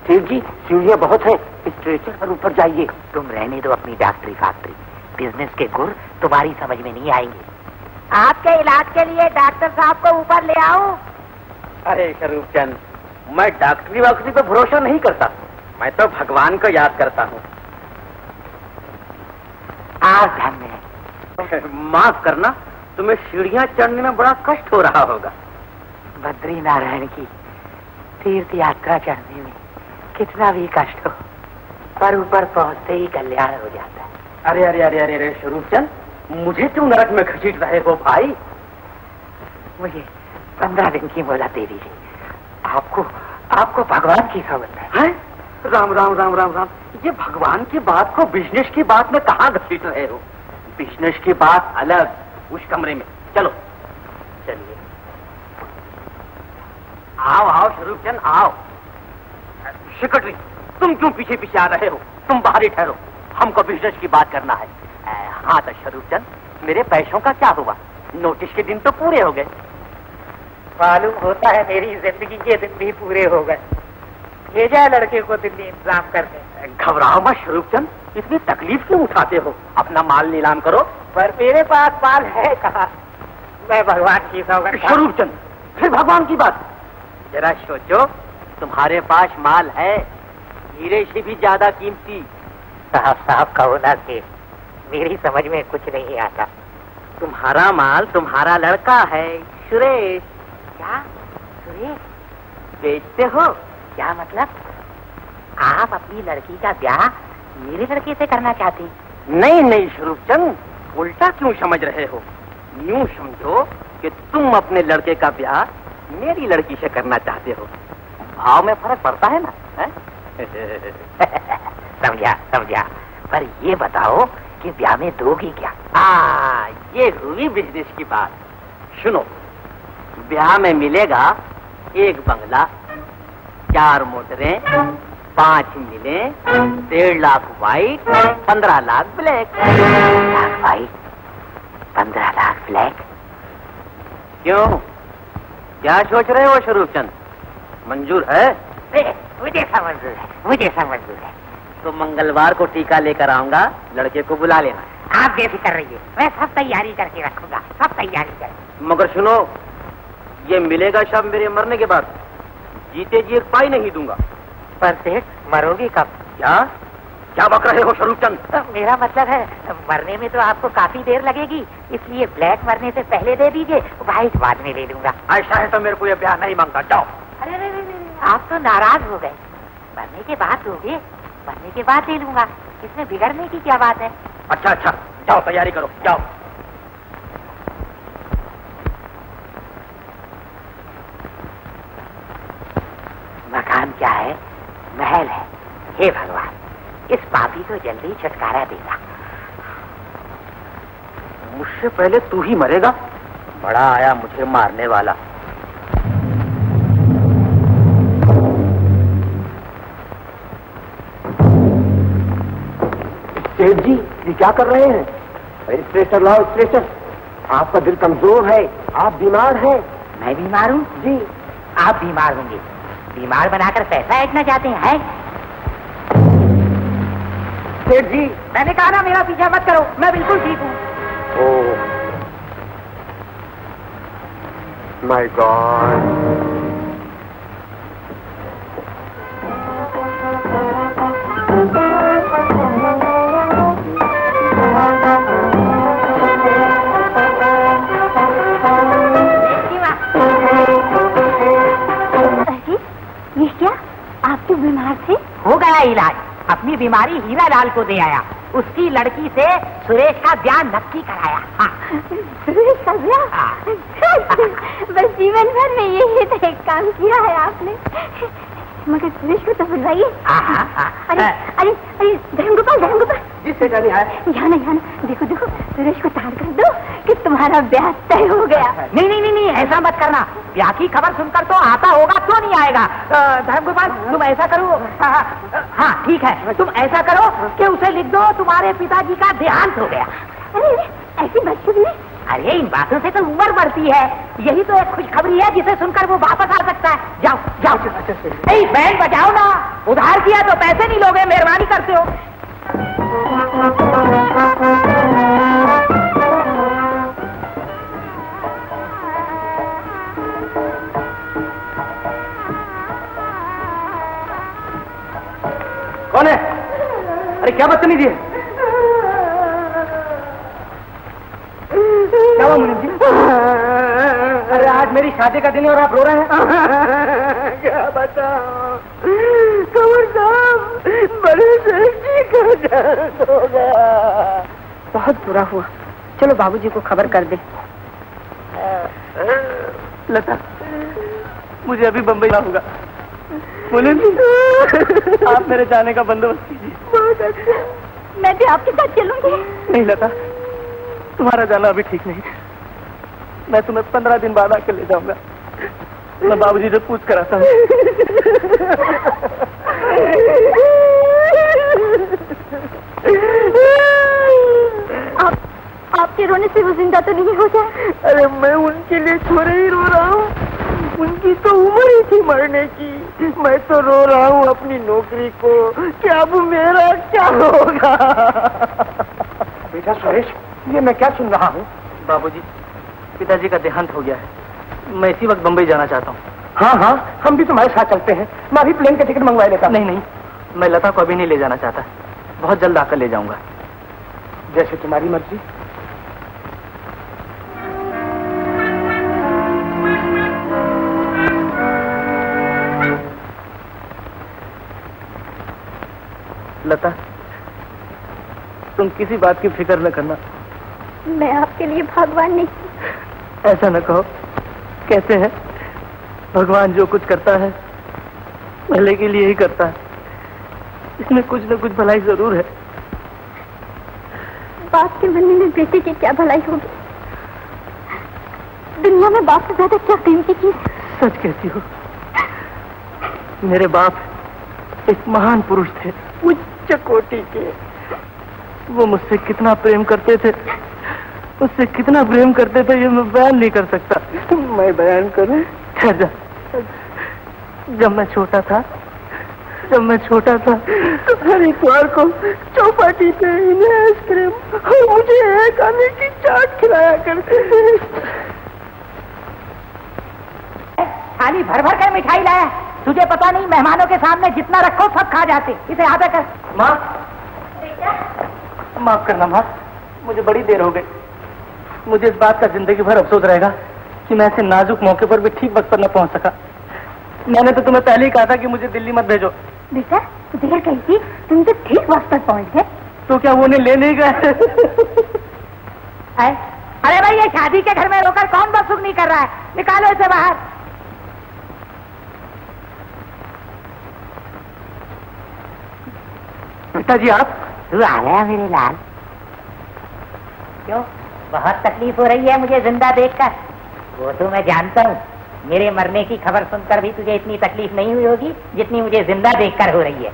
ठीक जी, सीढ़ियाँ बहुत हैं, स्ट्रेचर पर ऊपर जाइए। तुम रहने दो अपनी डॉक्टरी फैक्ट्री, बिजनेस के गुर तुम्हारी समझ में नहीं आएंगे। आपके इलाज के लिए डॉक्टर साहब को ऊपर ले आओ। अरे शरूफ चंद, मैं डॉक्टरी वाक्टरी पे भरोसा नहीं करता, मैं तो भगवान को याद करता हूँ। आप धन्य। माफ करना, तुम्हें सीढ़ियाँ चढ़ने में बड़ा कष्ट हो रहा होगा। बद्री नारायण की तीर्थ यात्रा चढ़ने में कितना भी कष्ट हो, पर ऊपर पहुंचते ही कल्याण हो जाता है। अरे अरे अरे अरे अरे शरूफ चंद, मुझे क्यों नरक में घसीट रहे हो भाई? मुझे 15 दिन की मोहलत दे दीजिए। आपको भगवान की खबर है? राम राम राम राम राम, ये भगवान की बात को बिजनेस की बात में कहाँ घसीट रहे हो? बिजनेस की बात अलग, उस कमरे में चलो। चलिए, आओ आओ शरूफ चंद आओ। सेक्रेटरी, तुम क्यों पीछे पीछे आ रहे हो? तुम बाहर ही ठहरो, हमको बिजनेस की बात करना है। हाँ तो शरूफ चंद, मेरे पैसों का क्या हुआ? नोटिस के दिन तो पूरे हो गए। मालूम होता है मेरी जिंदगी के दिन भी पूरे हो गए। भेजा लड़के को दिल्ली इंतजाम करने। घबराओ मत शरूफ चंद, इतनी तकलीफ क्यों उठाते हो? अपना माल नीलाम करो। पर मेरे पास माल है कहाँ? मैं भगवान की सौगंध। शरूफ चंद, फिर भगवान की बात। जरा सोचो, तुम्हारे पास माल है, हीरे से भी ज्यादा कीमती। साहब कहो ना थे, मेरी समझ में कुछ नहीं आता। तुम्हारा माल तुम्हारा लड़का है सुरेश। क्या सुरेश? बेचते हो? क्या मतलब? आप अपनी लड़की का ब्याह मेरे लड़के से करना चाहते? नहीं नहीं शरूफ चंद, उल्टा क्यों समझ रहे हो? यूं समझो कि तुम अपने लड़के का ब्याह मेरी लड़की से करना चाहते हो। भाव में फर्क पड़ता है ना? समझा। पर ये बताओ कि ब्याह में दोगी क्या? ये हुई बिजनेस की बात। सुनो, ब्याह में मिलेगा एक बंगला, 4 मोटरें, 5 मिलें, 1.5 lakh white, 15 lakh black. Lakh white, 15 lakh black. क्यों, क्या सोच रहे हो शरूफ चंद? मंजूर है? मुझे सब मंजूर है। तो मंगलवार को टीका लेकर आऊंगा, लड़के को बुला लेना। आप बेफिक्र रहिए, मैं सब तैयारी करके रखूंगा, सब तैयारी कर। मगर सुनो, ये मिलेगा शब मेरे मरने के बाद। जीते जी एक पाई नहीं दूंगा। पर सेठ मरोगे कब? क्या क्या बक रहे हो स्वरूप चंद? मेरा मतलब है मरने में तो आपको काफी देर लगेगी, इसलिए ब्लैक मरने से पहले दे दीजिए, व्हाइट बाद में ले लूंगा। ऐसा है तो मेरे को ये ब्याह नहीं मांगता। जाओ। अरे आप तो नाराज हो गए। मरने के बाद दोगे, मरने के बाद ले लूंगा, इसमें बिगड़ने की क्या बात है? अच्छा अच्छा, जाओ तैयारी करो, जाओ। मकान क्या है? महल है। हे भगवान, इस पापी को जल्दी छुटकारा देना। मुझसे पहले तू ही मरेगा? बड़ा आया मुझे मारने वाला। सेठ जी, ये क्या कर रहे हैं? स्ट्रेचर लाओ, स्ट्रेचर। आपका दिल कमजोर है, आप बीमार हैं। मैं बीमार हूँ? जी। आप बीमार होंगे, बीमार बनाकर पैसा ऐंठना चाहते हैं? सेठ जी, मैंने कहा ना मेरा पीछा मत करो, मैं बिल्कुल ठीक हूँ। Oh my God. ये क्या? आप तो बीमार थे? हो गया इलाज, अपनी बीमारी हीरा लाल को दे आया, उसकी लड़की से सुरेश का ब्याह नक्की कराया। हाँ। सुरेश का ब्याह? हाँ। बस जीवन भर में यही तो एक काम किया है आपने। मगर सुरेश को तो बुलवाइए। अरे अरे अरे धर्मगोपाल, धर्मगोपाल, जिससे जाने आया। यहाँ ना, देखो देखो, सुरेश को ताड़ कर दो कि तुम्हारा ब्याह तय हो गया। नहीं नहीं नहीं नहीं, ऐसा मत करना, ब्याह की खबर सुनकर तो आता होगा, क्यों नहीं आएगा? धर्मगोपाल, तुम ऐसा करो। हाँ ठीक है, तुम ऐसा करो कि उसे लिख दो तुम्हारे पिताजी का देहांत हो गया। अरे ऐसी बात क्यों नहीं? अरे इन बातों से तो उम्र बढ़ती है, यही तो एक खुशखबरी है जिसे सुनकर वो वापस आ सकता है। जाओ जाओ। नहीं बैंड बजाओ ना, उधार किया तो पैसे नहीं लोगे, मेहरबानी करते हो। कौन है? अरे क्या बदतमीजी है? क्या हुआ मुनीम जी? अरे आज मेरी शादी का दिन है और आप रो रहे हैं? क्या बताओ कमर साहब, बड़े सेठ जी का देहांत हो गया। बहुत बुरा हुआ, चलो बाबूजी को खबर कर दे। लता, मुझे अभी बम्बई जाना होगा। मुनीम जी, आप मेरे जाने का बंदोबस्त कीजिए। बहुत अच्छा, मैं भी आपके साथ चलूंगी। नहीं लता, तुम्हारा जाना अभी ठीक नहीं, मैं तुम्हें 15 दिन बाद आकर ले जाऊंगा। मैं बाबूजी से पूछ कर आता हूँ। आपके रोने से वो जिंदा तो नहीं हो जाए? अरे मैं उनके लिए थोड़े ही रो रहा हूँ, उनकी तो उम्र ही थी मरने की। मैं तो रो रहा हूँ अपनी नौकरी को कि अब मेरा क्या होगा। बेटा सुरेश, ये मैं क्या सुन रहा हूँ? बाबूजी, पिताजी का देहांत हो गया है, मैं इसी वक्त बम्बई जाना चाहता हूँ। हाँ हाँ, हम भी तुम्हारे साथ चलते हैं, मैं अभी प्लेन का टिकट मंगवा लेता। नहीं नहीं, मैं लता को अभी नहीं ले जाना चाहता, बहुत जल्द आकर ले जाऊंगा। जैसे तुम्हारी मर्जी। लता, तुम किसी बात की फिक्र न करना। मैं आपके लिए भगवान नहीं। ऐसा न कहो, कहते हैं भगवान जो कुछ करता है भले के लिए ही करता है, इसमें कुछ न कुछ भलाई जरूर है। बाप के बनने में बेटे की क्या भलाई होगी? दुनिया में बाप से ज्यादा क्या कीमती चीज? सच कहती हो, मेरे बाप एक महान पुरुष थे, उच्च कोटि के। वो मुझसे कितना प्रेम करते थे, उससे कितना प्रेम करते थे, ये मैं बयान नहीं कर सकता। मैं बयान करूं? ठहर जा। जब मैं छोटा था तो हर इतवार को चौपाटी पे इन्हें आइसक्रीम और मुझे एक आने की चाट खिलाया करते थे। थाली भर भर कर मिठाई लाया। तुझे पता नहीं मेहमानों के सामने जितना रखो सब खा जाते। इसे आधा कर। माँ, माफ करना माँ, मुझे बड़ी देर हो गई। मुझे इस बात का जिंदगी भर अफसोस रहेगा कि मैं ऐसे नाजुक मौके पर भी ठीक वक्त पर न पहुंच सका। मैंने तो तुम्हें पहले ही कहा था कि मुझे दिल्ली मत भेजो। बेटा देर कही थी, तुम तो ठीक वक्त पर पहुंच गए। तो क्या वो उन्हें ले नहीं गए? अरे भाई, ये शादी के घर में रोकर कौन बदसुख नहीं कर रहा है? निकालो इसे बाहर। पिताजी आप? तू आ गया मेरे लाल। क्यों, बहुत तकलीफ हो रही है मुझे जिंदा देखकर? वो तो मैं जानता हूँ, मेरे मरने की खबर सुनकर भी तुझे इतनी तकलीफ नहीं हुई होगी जितनी मुझे जिंदा देखकर हो रही है।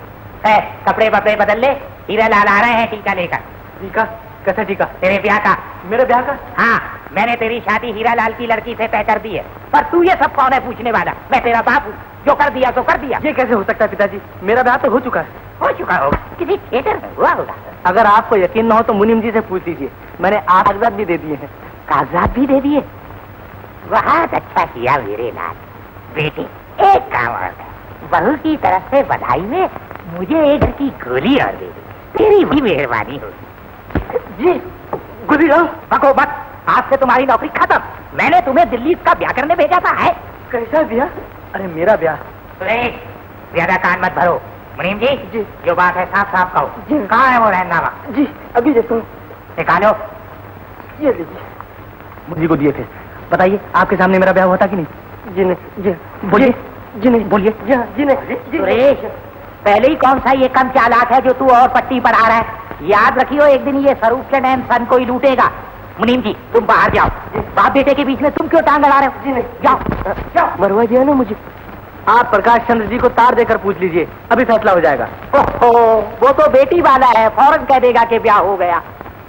कपड़े वपड़े बदल ले, हीरा लाल आ रहे हैं टीका लेकर। टीका? कैसा टीका? तेरे ब्याह का। मेरे ब्याह का? हाँ, मैंने तेरी शादी हीरा लाल की लड़की से तय कर दी है। पर तू ये सब कौन है पूछने वाला? मैं तेरा बाप हूँ, जो कर दिया तो कर दिया। ये कैसे हो सकता है पिताजी? मेरा ब्याह तो हो चुका है। हो चुका होगा, किसी थिएटर में हुआ होगा। अगर आपको यकीन न हो तो मुनीम जी से पूछ लीजिए, मैंने कागजात भी दे दिए हैं। कागजात भी दे दिए? बहुत अच्छा किया मेरे लाल। बेटे, एक काम और कर, बहू की तरफ से बधाई में मुझे एक घर की गोली और दे दे, तेरी भी मेहरबानी होगी। जी गोली? बको मत, आज से तुम्हारी नौकरी खत्म। मैंने तुम्हें दिल्ली का ब्याह करने भेजा था। है कैसा ब्याह? अरे मेरा ब्याह। ज्यादा कान मत भरो। मुनीम जी, जी, जो बात है साफ साफ कहो। जी। कहाँ है वो रहनामा? जी अभी देखो। निकालो। ये लीजिए। मुझे को दिए थे। बताइए, आपके सामने मेरा ब्याह हुआ था कि नहीं? जी नहीं। जी बोलिए। जी नहीं। बोलिए। जी नहीं। सुरेश, पहले ही कौन सा ये कम चालाक है जो तू और पट्टी पर आ रहा है? याद रखियो, एक दिन ये स्वरूप चंद एंड सन को ही लूटेगा। मुनीम जी, तुम बाहर जाओ। बाप बेटे के बीच में तुम क्यों टांग अड़ा रहे हो? जी नहीं। जाओ। मरवा दिया ना मुझे। आप प्रकाश चंद्र जी को तार देकर पूछ लीजिए, अभी फैसला हो जाएगा। ओहो, वो तो बेटी वाला है, फौरन कह देगा कि ब्याह हो गया।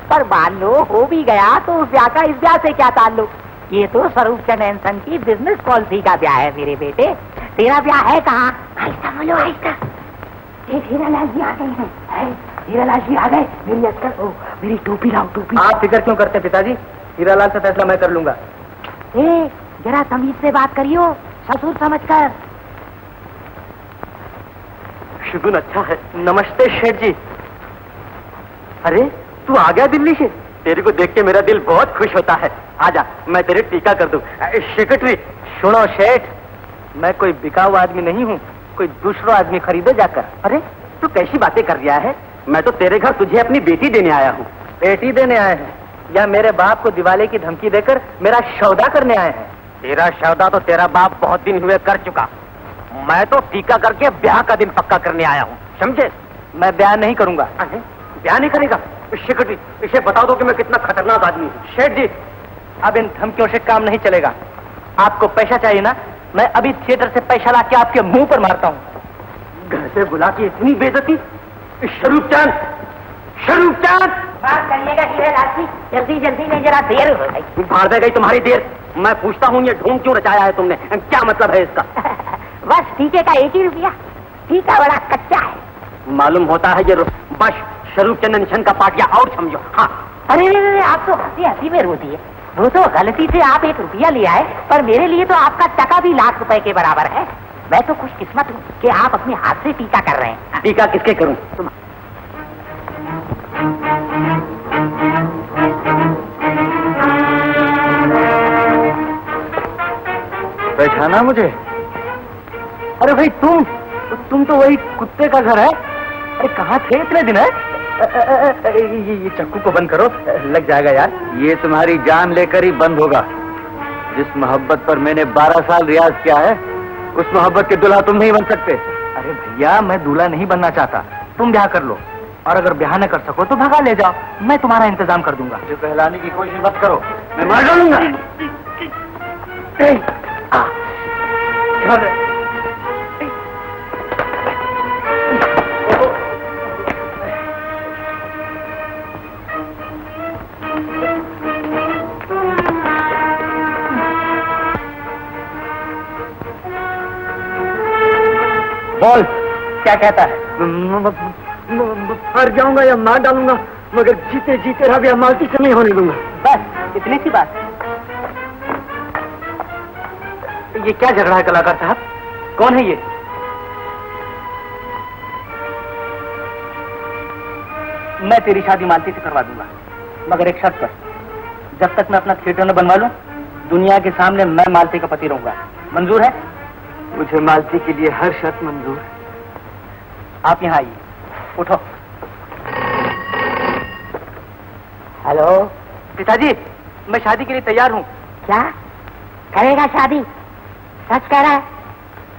पर मान लो हो भी गया तो उस ब्याह का इस ब्याह से क्या ताल्लुक? ये तो स्वरूप चंद एंड सन की बिजनेस पॉलिसी का ब्याह है मेरे बेटे। तेरा ब्याह है कहाँ? आहिस्ता बोलो, आहिस्ता। हीरालाल जी आ गए हैं। हीरालाल जी आ गए। मेरी अक्सर मेरी टोपी लाओ, टोपी। आप फिक्र क्यों करते पिताजी? हीरालाल से फैसला मैं कर लूंगा। जरा तमीज से बात करियो, ससुर समझकर। शुगुन अच्छा है। नमस्ते शेठ जी। अरे तू आ गया दिल्ली से? तेरे को देख के मेरा दिल बहुत खुश होता है। आजा, मैं तेरे टीका कर दूं। सेक्रेटरी सुनो शेठ, मैं कोई बिकाऊ आदमी नहीं हूँ, कोई दूसरा आदमी खरीदे जाकर। अरे तू कैसी बातें कर रहा है? मैं तो तेरे घर तुझे अपनी बेटी देने आया हूँ। बेटी देने आए हैं या मेरे बाप को दिवाली की धमकी देकर मेरा सौदा करने आए हैं? तेरा सौदा तो तेरा बाप बहुत दिन हुए कर चुका। मैं तो टीका करके ब्याह का दिन पक्का करने आया हूँ, समझे? मैं ब्याह नहीं करूंगा। ब्याह नहीं करेगा? सेक्रेटरी, इसे बता दो कि मैं कितना खतरनाक आदमी हूँ। शेठ जी, अब इन धमकियों से काम नहीं चलेगा। आपको पैसा चाहिए ना? मैं अभी थिएटर से पैसा लाके आपके मुंह पर मारता हूँ। घर से बुला के इतनी बेइज्जती? स्वरूप चांद, स्वरूप चांद, बात करिएगा हीरालाल जी, जल्दी जल्दी में, जरा देर हो गई। भाड़ दे गई तुम्हारी देर। मैं पूछता हूँ, ये ढोंग क्यों रचाया है तुमने? क्या मतलब है इसका? बस टीके का 1 ही रुपया। टीका बड़ा कच्चा है। मालूम होता है ये बस स्वरूप चंद निशन का पाटिया, और समझो। हाँ। अरे आप तो हंसी हंसी में रोती है। वो तो गलती से आप 1 रुपया लिया है, पर मेरे लिए तो आपका टका भी लाख रुपए के बराबर है। मैं तो खुशकिस्मत हूँ कि आप अपने हाथ से टीका कर रहे हैं। टीका किसके करूँ? पहचाना मुझे? अरे भाई तुम तो वही कुत्ते का घर है। अरे कहाँ थे इतने दिन? है ये चक्कू को बंद करो, लग जाएगा यार। ये तुम्हारी जान लेकर ही बंद होगा। जिस मोहब्बत पर मैंने 12 साल रियाज किया है, उस मोहब्बत के दूल्हा तुम नहीं बन सकते। अरे भैया, मैं दूल्हा नहीं बनना चाहता। तुम ब्याह कर लो, और अगर ब्याह न कर सको तो भगा ले जाओ, मैं तुम्हारा इंतजाम कर दूंगा। जो कहलाने की कोशिश मत करो, मैं मार डालूंगा। बोल, क्या कहता है? मर जाऊंगा या मार डालूंगा, मगर जीते जीते रहा मालती से नहीं होने दूंगा। बस इतनी सी बात। ये क्या झगड़ा है कलाकार साहब? कौन है ये? मैं तेरी शादी मालती से करवा दूंगा, मगर एक शर्त पर। जब तक मैं अपना थिएटर न बनवा लूं, दुनिया के सामने मैं मालती का पति रहूंगा। मंजूर है? मुझे मालती के लिए हर शर्त मंजूर है। आप यहाँ आइए, उठो। हेलो पिताजी, मैं शादी के लिए तैयार हूँ। क्या करेगा शादी? सच कह रहा है?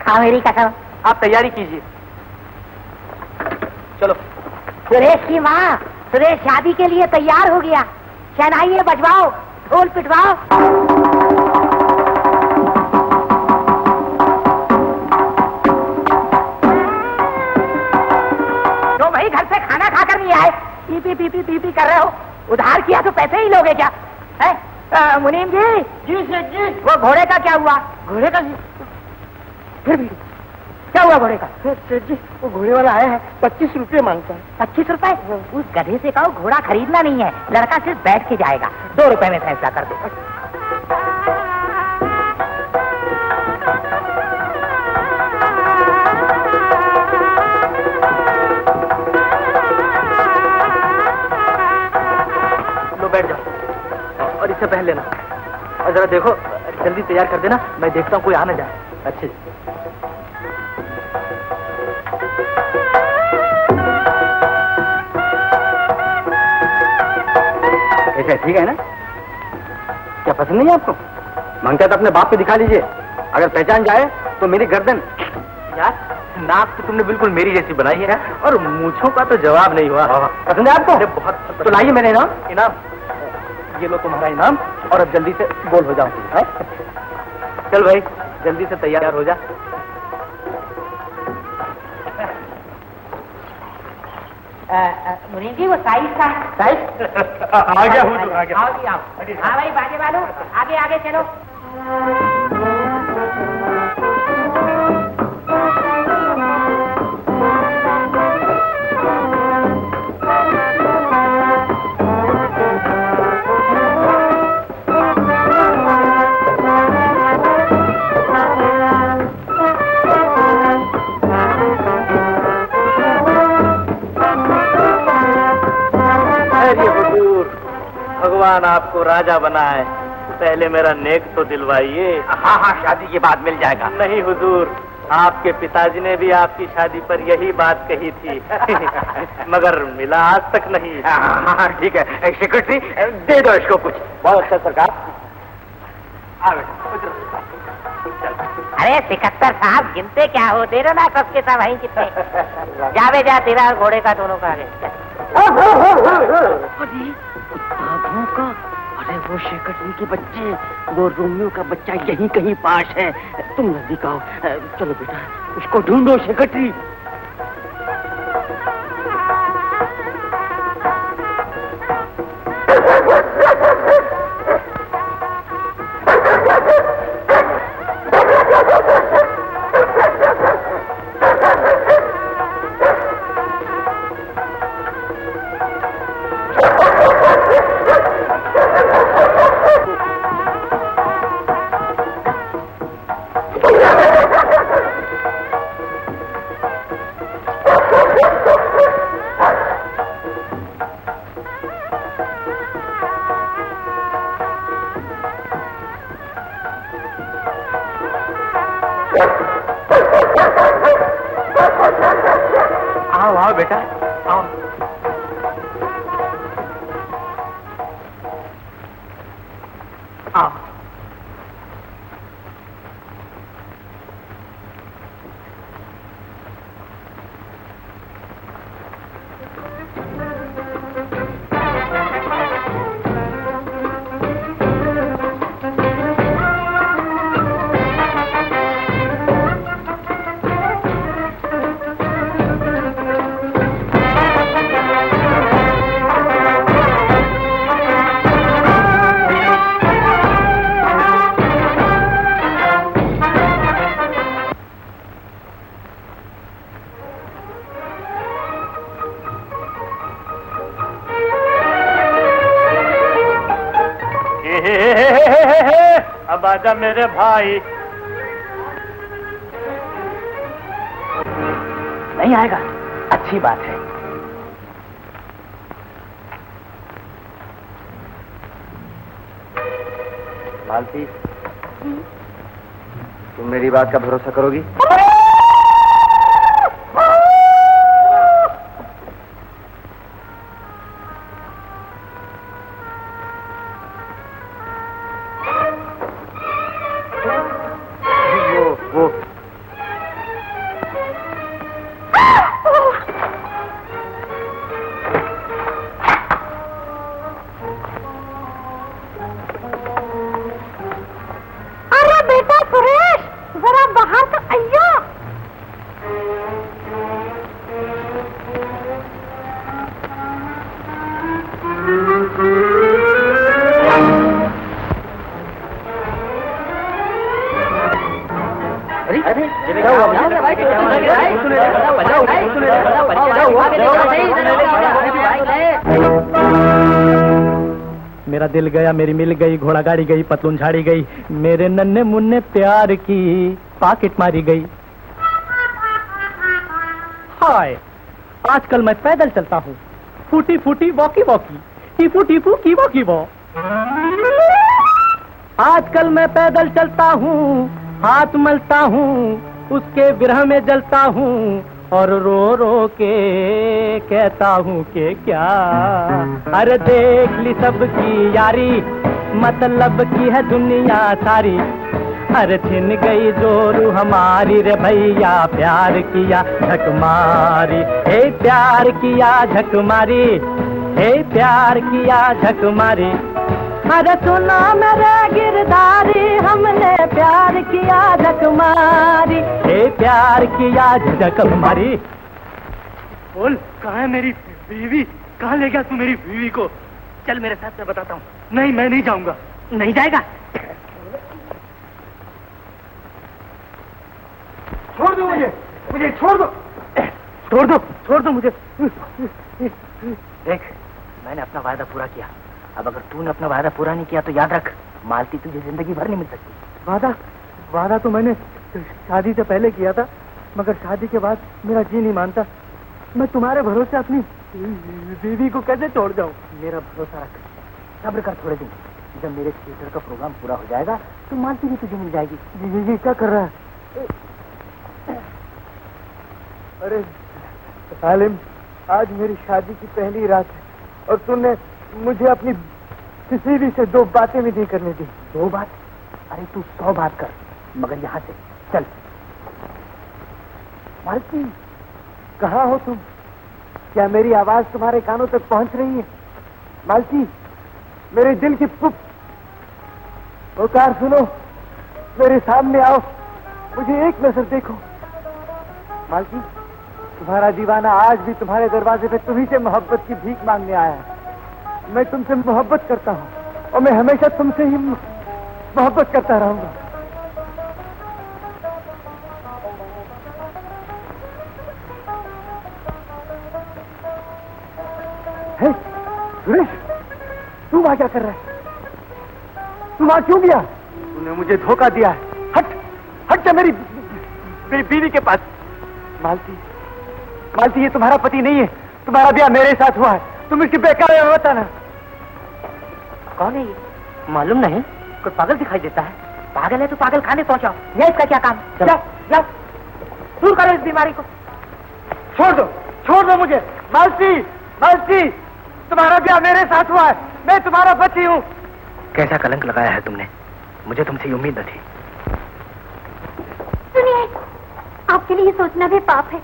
खा मेरी कसम। आप तैयारी कीजिए। चलो। सुरेश की माँ, सुरेश शादी के लिए तैयार हो गया। शहनाइये बजवाओ, ढोल पिटवाओ। तो भाई घर से खाना खाकर नहीं आए, P P P P P P कर रहे हो। उधार किया तो पैसे ही लोगे क्या? है मुनीम जी? जी सेठ जी। वो घोड़े का क्या हुआ? घोड़े का फिर भी क्या हुआ घोड़े का? सेठ जी, वो घोड़े वाला आया है, 25 रुपये मांगता है। 25 रुपए? उस गधे से कहो घोड़ा खरीदना नहीं है, लड़का सिर्फ बैठ के जाएगा। 2 रुपए में फैसला कर दो। लो बैठ जाओ और इससे पहन लेना। और जरा देखो, जल्दी तैयार कर देना, मैं देखता हूँ कोई आ ना जाए। अच्छे कैसे? ठीक है ना? क्या पसंद नहीं है आपको? मांगता है तो अपने बाप पे दिखा लीजिए, अगर पहचान जाए तो मेरी गर्दन। यार, नाक तो तुमने बिल्कुल मेरी जैसी बनाई है और मूंछों का तो जवाब नहीं हुआ। पसंद है आपको? बहुत। तो लाइए मेरे इनाम। ये लो तुम्हारा इनाम, और अब जल्दी से गोल हो जाओ। है? चल भाई, जल्दी से तैयार हो जा। मुनीम जी, वो साइज का साइज आ गया हूँ। आ गया। आओ जी आओ। हाँ भाई, बाजे वालों, आगे आगे चलो। भगवान आपको राजा बनाए, पहले मेरा नेक तो दिलवाइए। हाँ, शादी के बाद मिल जाएगा। नहीं हुजूर, आपके पिताजी ने भी आपकी शादी पर यही बात कही थी मगर मिला आज तक नहीं। हाँ, ठीक है। सेक्रेटरी, दे दो इसको कुछ। बहुत अच्छा सरकार। आ बेटा। अरे सिकत्तर साहब, गिनते क्या हो? दे दो ना सबके सब वहीं कितने। जावे जा, तेरा और घोड़े का दोनों का। बाबू का? अरे वो सेक्रेटरी के बच्चे, वो रोमियो का बच्चा यहीं कहीं पास है। तुम नजदीक आओ। चलो बेटा, उसको ढूंढो सेक्रेटरी। आओ बेटा, आओ। आओ। अब आजा मेरे भाई, नहीं आएगा? अच्छी बात है। मालती, तुम मेरी बात का भरोसा करोगी? वो अरे बेटा सुरेश, जरा बाहर तो आइयो। मेरा दिल गया, मेरी मिल गई, घोड़ा गाड़ी गई, पतलून झाड़ी गई, मेरे नन्हे मुन्ने प्यार की पॉकेट मारी गई। हाय, आजकल मैं पैदल चलता हूँ, फूटी फूटी वॉकी वॉकी, टीपू टीपू की वॉकी वॉ। आजकल मैं पैदल चलता हूँ, हाथ मलता हूँ, उसके विरह में जलता हूँ, और रो रो के कहता हूँ कि क्या। अरे देख ली सबकी यारी, मतलब की है दुनिया सारी। अरे छिन गई जोरू हमारी रे भैया, प्यार किया झक मारी, हे प्यार किया झक मारी, हे प्यार किया झक मारी। अरे सुना मेरे गिरदारी, हमने प्यार किया झक मारी, हे प्यार किया झक मारी। बोल, कहाँ है मेरी बीवी? कहाँ ले गया तू मेरी बीवी को? चल मेरे साथ, मैं बताता हूँ। नहीं, मैं नहीं जाऊंगा। नहीं जाएगा? छोड़ दो मुझे, मुझे छोड़ दो, छोड़ दो, छोड़ दो मुझे। देख, मैंने अपना वायदा पूरा किया। अब अगर तूने अपना वायदा पूरा नहीं किया तो याद रख, मालती तुझे जिंदगी भर नहीं मिल सकती। वादा तो मैंने शादी से पहले किया था, मगर शादी के बाद मेरा जी नहीं मानता। मैं तुम्हारे भरोसे अपनी बीवी को कैसे छोड़ जाऊं? मेरा भरोसा रख, सब्र कर थोड़े दिन। जब मेरे थिएटर का प्रोग्राम पूरा हो जाएगा तो मालती भी तुझे मिल जाएगी। ये क्या कर रहा है? अरे सालिम, आज मेरी शादी की पहली रात है और तूने मुझे अपनी किसी भी से 2 बातें भी नहीं करने दी। 2 बात? अरे तू 100 बात कर, मगर यहाँ से चल। मालती, कहाँ हो तुम? क्या मेरी आवाज तुम्हारे कानों तक पहुंच रही है? मालती, मेरे दिल की पुकार सुनो, मेरे सामने आओ, मुझे एक नजर देखो। मालती, तुम्हारा दीवाना आज भी तुम्हारे दरवाजे पे तुम्ही से मोहब्बत की भीख मांगने आया है। मैं तुमसे मोहब्बत करता हूँ और मैं हमेशा तुमसे ही मोहब्बत करता रहूंगा। हे सुरेश, तू वहां क्या कर रहा है? तू वहां क्यों गया? तूने मुझे धोखा दिया है। हट, हट जा मेरी बीवी के पास। मालती, मालती, ये तुम्हारा पति नहीं है, तुम्हारा ब्याह मेरे साथ हुआ है। तुम इसकी बेकार है, बताना। कौन है ये? मालूम नहीं, कोई पागल दिखाई देता है। पागल है तो पागल खाने पहुंचाओ, ये इसका क्या काम? जा, दूर करो इस बीमारी को। छोड़ दो मुझे। मालती, मालती, तुम्हारा ब्याह मेरे साथ हुआ है, मैं तुम्हारा पति हूँ। कैसा कलंक लगाया है तुमने, मुझे तुमसे उम्मीद न थी। सुनिए, आपके लिए सोचना भी पाप है।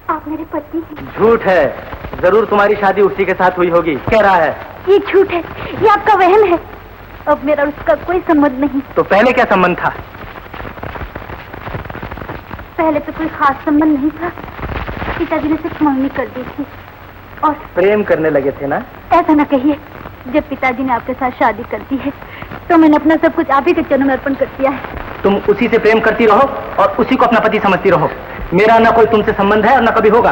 आप मेरे पति हैं। झूठ है, जरूर तुम्हारी शादी उसी के साथ हुई होगी, कह रहा है। ये झूठ है, ये आपका वहम है। अब मेरा उसका कोई संबंध नहीं। तो पहले क्या संबंध था? पहले तो कोई खास संबंध नहीं था, पिताजी ने सिर्फ मंगनी कर दी थी। और प्रेम करने लगे थे ना? ऐसा न कहिए, जब पिताजी ने आपके साथ शादी कर दी है तो मैंने अपना सब कुछ आप ही के चरणों में अर्पण कर दिया है। तुम उसी से प्रेम करती रहो और उसी को अपना पति समझती रहो। मेरा ना कोई तुमसे संबंध है और ना कभी होगा।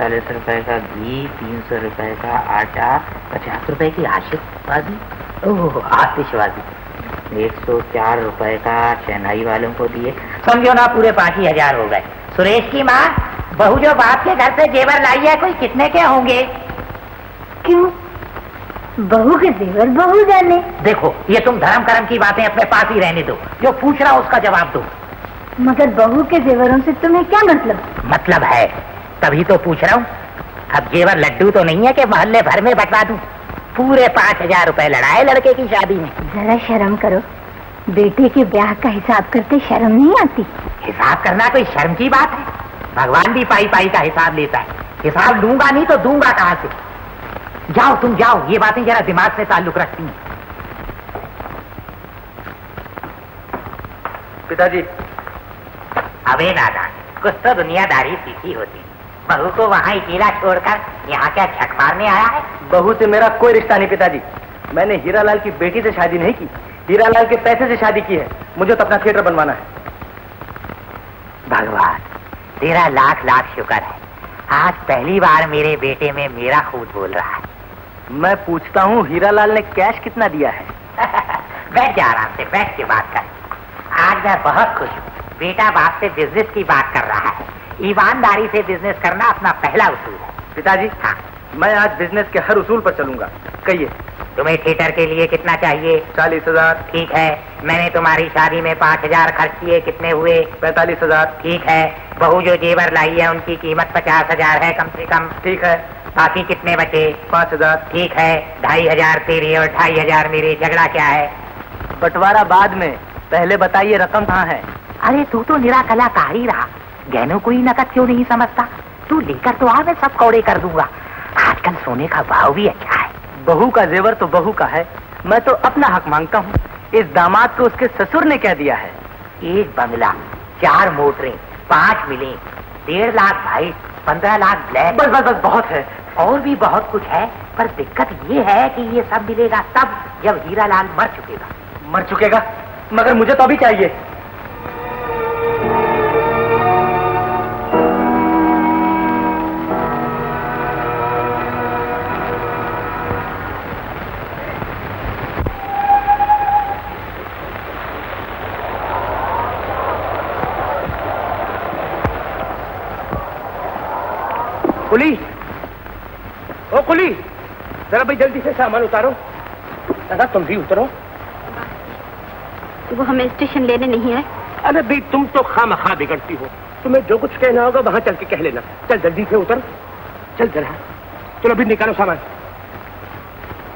45 रुपए का घी, 300 रुपए का आटा, 50 रुपए की आतिशबाजी, ओह आतिशबाजी, 104 रुपए का चेन्नई वालों को दिए, समझो ना पूरे 5,000 हो गए। सुरेश की माँ, बहू जो बाप के घर से जेवर लाई है, कोई कितने के होंगे? क्यों? बहू के जेवर बहू जाने। देखो, ये तुम धर्म कर्म की बातें अपने पास ही रहने दो, जो पूछ रहा उसका जवाब दो। मगर बहू के जेवरों से तुम्हें क्या मतलब? मतलब है, तभी तो पूछ रहा हूँ। अब जेवर लड्डू तो नहीं है कि मोहल्ले भर में बंटवा दूं। पूरे 5,000 रुपए लड़ाए लड़के की शादी में। जरा शर्म करो, बेटे के ब्याह का हिसाब करते शर्म नहीं आती? हिसाब करना कोई शर्म की बात है? भगवान भी पाई पाई का हिसाब लेता है। हिसाब लूंगा नहीं तो दूंगा कहाँ से? जाओ तुम जाओ, ये बातें जरा दिमाग से ताल्लुक रखती हैं। पिताजी। अबे नादान, कुछ तो दुनियादारी सीखी होती। बहू को वहाँ अकेला छोड़कर यहाँ क्या छक मारने आया है? बहू से मेरा कोई रिश्ता नहीं पिताजी। मैंने हीरालाल की बेटी से शादी नहीं की, हीरालाल के पैसे से शादी की है। मुझे तो अपना थिएटर बनवाना है। भगवान तेरा लाख लाख शुक्र है, आज पहली बार मेरे बेटे में मेरा खून बोल रहा है। मैं पूछता हूँ, हीरालाल ने कैश कितना दिया है? बैठ जा आराम से, बैठ के बात कर। आज मैं बहुत खुश हूँ, बेटा बाप से बिजनेस की बात कर रहा है। ईमानदारी से बिजनेस करना अपना पहला उसूल है। पिताजी, हाँ, मैं आज बिजनेस के हर उसूल पर चलूंगा। कहिए, तुम्हें थिएटर के लिए कितना चाहिए? 40,000। ठीक है, मैंने तुम्हारी शादी में 5,000 खर्च किए, कितने हुए? 45,000। ठीक है, बहू जो जेवर लाई है उनकी कीमत 50,000 है कम से कम। ठीक है। बाकी कितने बचे? 5,000। ठीक है, 2,500 तेरे और 2,500 मेरे। झगड़ा क्या है? बंटवारा बाद में, पहले बताइए रकम कहाँ है? अरे तू तो निरा कलाकार ही रहा, गहनों को ही नकद क्यों नहीं समझता? तू लेकर तो आ, मैं सब कौड़े कर दूंगा। आजकल सोने का भाव भी अच्छा है। बहू का जेवर तो बहू का है, मैं तो अपना हक मांगता हूँ। इस दामाद को उसके ससुर ने क्या दिया है? 1 बंगला, 4 मोटरें, 5 मिलें, 1.5 लाख भाई, 15 लाख ब्लैक। बस बस बस, बहुत है। और भी बहुत कुछ है, पर दिक्कत ये है कि ये सब मिलेगा तब जब हीरालाल मर चुकेगा। मर चुकेगा? मगर मुझे तो अभी चाहिए। कुली, ओ कुली, जरा भाई जल्दी से सामान उतारो। दादा तुम भी उतरो। वो हमें स्टेशन लेने नहीं है। अरे भाई तुम तो खामखा बिगड़ती हो। तुम्हें जो कुछ कहना होगा वहां चल के कह लेना। चल जल्दी से उतर, चल जरा। चलो अभी निकालो सामान।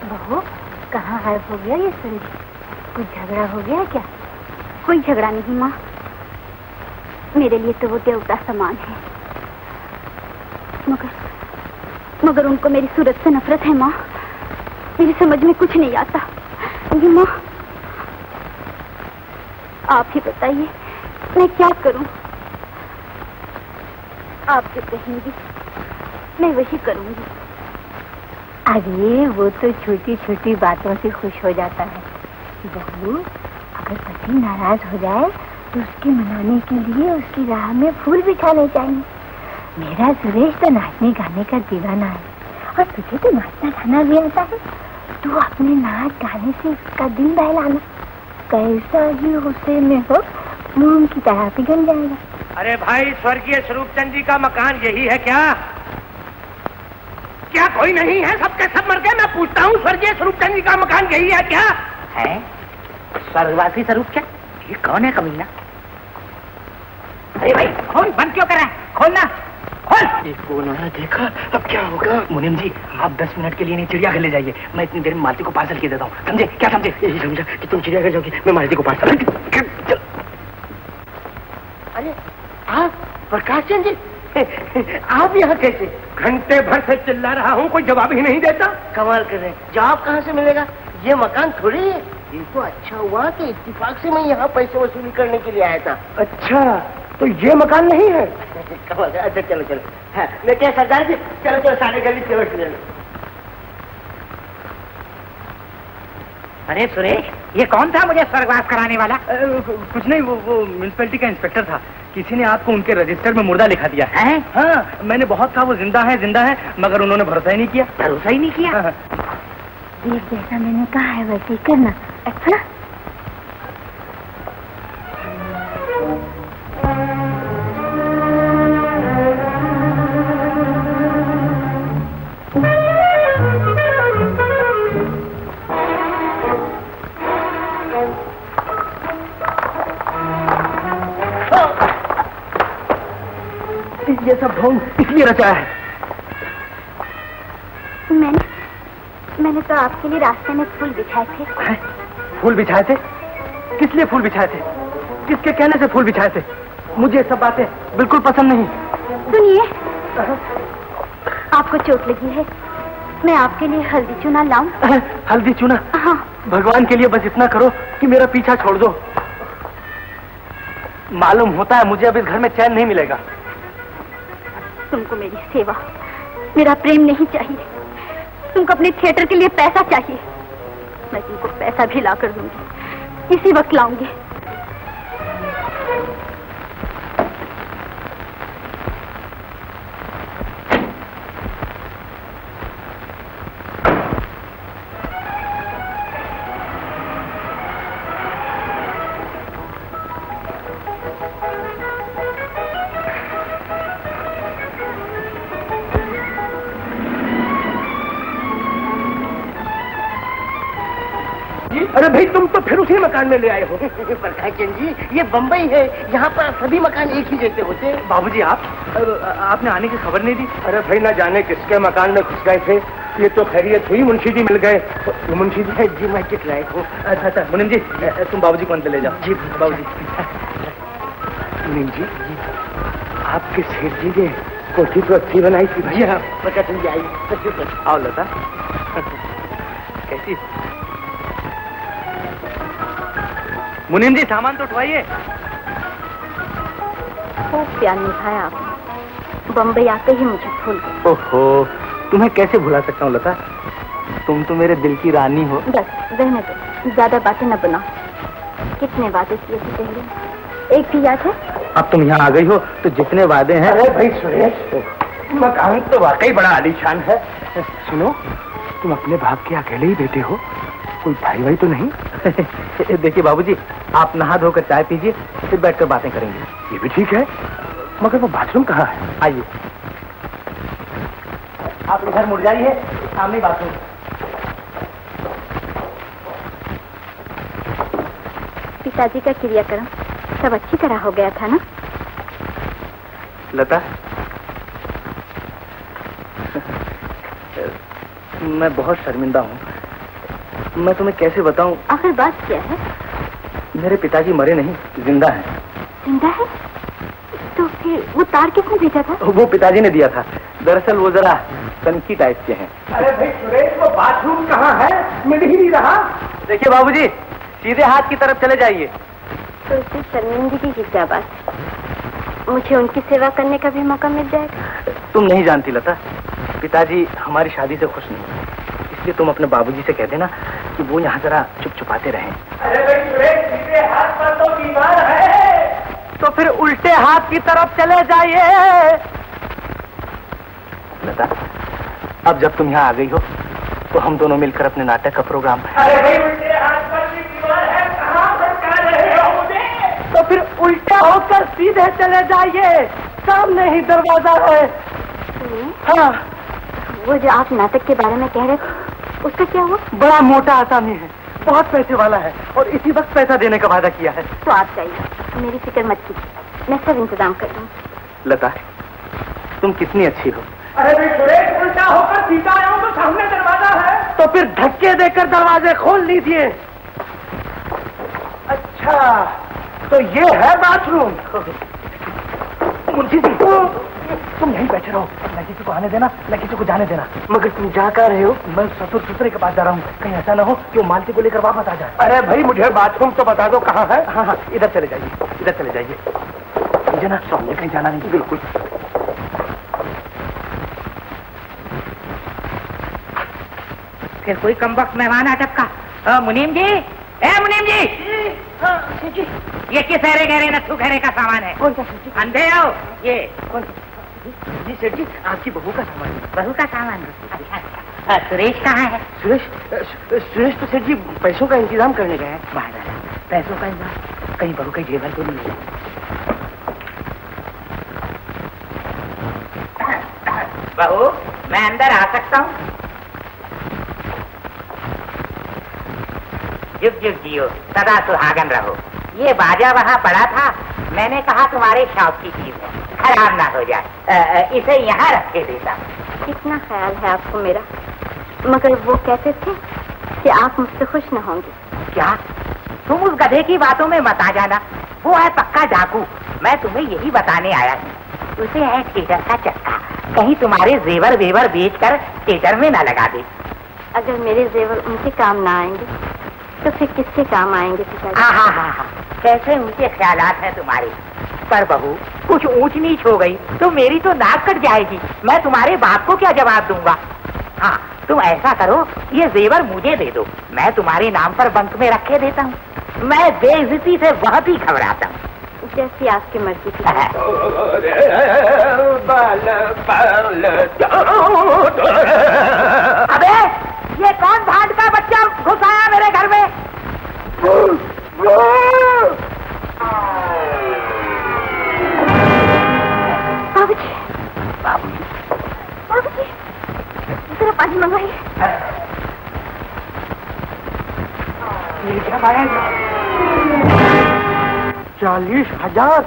बहू, कहाँ गायब हो गया ये सुरेश? कुछ झगड़ा हो गया क्या? कोई झगड़ा नहीं माँ, मेरे लिए तो वो देवता समान है। मगर उनको मेरी सूरत से नफरत है माँ। मेरी समझ में कुछ नहीं आता। ये माँ, आप ही बताइए मैं क्या करूं? आप जो कहेंगी मैं वही करूंगी। अरे वो तो छोटी छोटी बातों से खुश हो जाता है बहू। अगर पति नाराज हो जाए तो उसके मनाने के लिए उसकी राह में फूल बिछाने चाहिए। मेरा सुरेश तो नाचने गाने का दीवाना है और तुझे तो नाचना गाना भी आता है। तू अपने नाच गाने से उसका दिल बहलाना, कैसा ही गुस्से में हो मूंग की तरह पिघल जाएगा। अरे भाई, स्वर्गीय स्वरूपचंद जी का मकान यही है क्या? क्या कोई नहीं है? सबके सब मर गए। मैं पूछता हूँ, स्वर्गीय स्वरूपचंद जी का मकान यही है क्या? है स्वर्गवासी स्वरूपचंद? ये कौन है कमीना? अरे भाई खोल, बंद क्यों कर रहा है? खोलना, खोल। एक कौन आया देखा? अब क्या होगा? मुनीम जी, आप 10 मिनट के लिए नहीं चिड़ियाघर ले जाइए। मैं इतनी देर में मालती को पार्सल किया देता हूँ। समझे? क्या समझे? यही समझा कि तुम चिड़ियाघर जाओगी, मैं मालती को पार्सल। अरे आप प्रकाश चंद जी, आप यहाँ कैसे? घंटे भर से चिल्ला रहा हूँ, कोई जवाब ही नहीं देता। कमाल कर रहे हैं, जवाब कहाँ से मिलेगा? ये मकान थोड़ी है। ये तो अच्छा हुआ कि इत्तेफाक से मैं यहाँ पैसे वसूली करने के लिए आया था। अच्छा, तो ये मकान नहीं है? कमाल। अच्छा चलो चलो। हाँ, मैं क्या सरदार जी, चलो चलो सारे गली चलो। अरे सुरेश, ये कौन था मुझे स्वर्गवास कराने वाला? कुछ नहीं, वो म्यूनिसिपैलिटी का इंस्पेक्टर था। किसी ने आपको उनके रजिस्टर में मुर्दा लिखा दिया है? हाँ, मैंने बहुत कहा वो जिंदा है, मगर उन्होंने भरोसा ही नहीं किया। भरोसा ही नहीं किया? ये जैसा मैंने कहा है वैसे ही करना। अच्छा ये सब ढोंग इसलिए रचा है। मैंने तो आपके लिए रास्ते में फूल बिछाए थे। फूल बिछाए थे? किस लिए फूल बिछाए थे? किसके कहने से फूल बिछाए थे? मुझे ये सब बातें बिल्कुल पसंद नहीं। सुनिए, आपको चोट लगी है, मैं आपके लिए हल्दी चूना लाऊं? हल्दी चूना? हाँ। भगवान के लिए बस इतना करो कि मेरा पीछा छोड़ दो। मालूम होता है मुझे अब इस घर में चैन नहीं मिलेगा। तुमको मेरी सेवा, मेरा प्रेम नहीं चाहिए। तुमको अपने थिएटर के लिए पैसा चाहिए। मैं तुमको पैसा भी ला कर दूंगी, इसी वक्त लाऊंगी। अरे भाई, तुम तो फिर उसी मकान में ले आए हो। प्रकाश चंद जी, ये बम्बई है, यहाँ पर सभी मकान एक ही जैसे होते हैं। बाबूजी, आपने आने की खबर नहीं दी? अरे भाई, ना जाने किसके मकान में घुस गए थे। ये तो खैरियत हुई, मुंशी जी मिल गए। मुंशी जी? जी मैं चिट लायक हूँ। अच्छा मुनीम जी, तुम बाबूजी को अंदर ले जाओ। जी बाबूजी। मुनीम जी, आपके सेठ जी ने कोठी तो अच्छी बनाई थी भैया। प्रकाश चंद जी आई। आओ लता, कैसी? मुनीम जी, सामान तो उठवाइए। खूब प्यार निभाया आपने, बम्बई आते ही मुझे भूल गए। ओहो, तुम्हें कैसे भुला सकता हूँ लता, तुम तो मेरे दिल की रानी हो। बस रहने दो, ज्यादा बातें न बनाओ। कितने वादे किए थे पहले, एक भी याद है? अब तुम यहाँ आ गई हो तो जितने वादे हैं। अरे भाई सुरेश, मकान तो वाकई बड़ा आलीशान है। सुनो, तुम अपने बाप के अकेले ही बेटे हो, कोई भाई भाई तो नहीं? देखिए बाबूजी, आप नहा धोकर चाय पीजिए, फिर बैठकर बातें करेंगे। ये भी ठीक है, मगर वो बाथरूम कहाँ है? आइए, आप इधर मुड़ जाइए, सामने बाथरूम। पिताजी का क्रियाक्रम सब अच्छी तरह हो गया था ना? लता, मैं बहुत शर्मिंदा हूँ। मैं तुम्हें कैसे बताऊं? आखिर बात क्या है? मेरे पिताजी मरे नहीं, जिंदा हैं। जिंदा है? तो फिर वो तार किसने भेजा था? वो पिताजी ने दिया था। दरअसल वो जरा सनकी टाइप के हैं। अरे भाई सुरेश, वो बाथरूम कहाँ है? मिल ही नहीं रहा। देखिए बाबूजी, सीधे हाथ की तरफ चले जाइए। तो इससे शर्मिंदगी की क्या बात? मुझे उनकी सेवा करने का भी मौका मिल जाएगा। तुम नहीं जानती लता, पिताजी हमारी शादी से खुश नहीं, इसलिए तुम अपने बाबूजी से कह देना कि वो यहाँ जरा चुप चुपाते रहें। अरे भाई सुरेश, सीधे हाथ पर तो बीमार है, तो फिर उल्टे हाथ की तरफ चले जाइए। लता, अब जब तुम यहाँ आ गई हो तो हम दोनों मिलकर अपने नाटक का प्रोग्राम। अरे भाई, उल्टे हाथ पर भी बीमार है, कहाँ भटका रहे हो मुझे? तो फिर उल्टा होकर सीधे चले जाइए, सामने ही दरवाजा है। हाँ, वो जो आप नाटक के बारे में कह रहे थे, उसका क्या हुआ? बड़ा मोटा आसामी है, बहुत पैसे वाला है और इसी वक्त पैसा देने का वादा किया है। तो आप जाइए, मेरी फिक्र मत कीजिए, मैं सब इंतजाम कर दूँ। लता, तुम कितनी अच्छी हो। अरे भाई सुरेश, उल्टा होकर सीधा आया हूँ तो सामने दरवाजा है। तो फिर धक्के देकर दरवाजे खोल लीजिए। अच्छा, तो ये है बाथरूम। मुंशी जी, तुम यहीं बैठे रहो, न किसी को आने देना, न किसी को जाने देना। मगर तुम जा कर रहे हो? मैं ससुर ससुरे के पास जा रहा हूँ, कहीं ऐसा ना हो कि वो मालती को लेकर वापस आ जाए। अरे भाई, मुझे बाथरूम तो बता दो कहाँ है। हाँ हाँ, इधर चले जाइए, इधर चले जाइए। मुझे ना सामने कहीं जाना नहीं। बिल्कुल। फिर कोई कमबख्त मेहमान आ टपका। मुनीम जी, मुनीम जी, ये किस गहरे गहरे नथु गहरे का सामान है? कौन सा सेठ जी? अंधे आओ। ये कौन सा? जी सेठ जी, आपकी बहू का सामान है। बहू का सामान है? अच्छा, सुरेश कहाँ है? सुरेश तो सेठ जी पैसों का इंतजाम करने गए हैं। महाराज, पैसों का इंतजाम? कहीं बहू का जेवर तो नहीं है? बहू, मैं अंदर आ सकता हूँ? जुग जुग जियो, सदा सुहागन रहो। ये बाजा वहाँ पड़ा था, मैंने कहा तुम्हारे शौक की चीज है, खराब ना हो जाए, इसे यहाँ रखे देता। कितना ख्याल है आपको मेरा, मगर वो कहते थे कि आप मुझसे खुश न होंगे। क्या? तुम उस गधे की बातों में मत आ जाना, वो है पक्का डाकू। मैं तुम्हें यही बताने आया हूँ, उसे है थिएटर का चक्का, कहीं तुम्हारे जेवर वेवर बेचकर थिएटर में न लगा दे। अगर मेरे जेवर उनके काम ना आएंगे तो फिर किसके काम आएंगे पिताजी? हाँ, कैसे ऊंचे ख्यालात हैं तुम्हारे। पर बहू, कुछ ऊंच नीच हो गई तो मेरी तो नाक कट जाएगी। मैं तुम्हारे बाप को क्या जवाब दूंगा? हाँ, तुम ऐसा करो, ये जेवर मुझे दे दो, मैं तुम्हारे नाम पर बंक में रखे देता हूँ। मैं बेइज्जती से बहुत ही घबराता हूँ। जैसी आपकी मर्जी। अबे, ये कौन भांड का बच्चा घुस आया मेरे घर में? बाबूजी, बाबूजी, जरा पानी मंगाइए। ये क्या पाया? 40,000?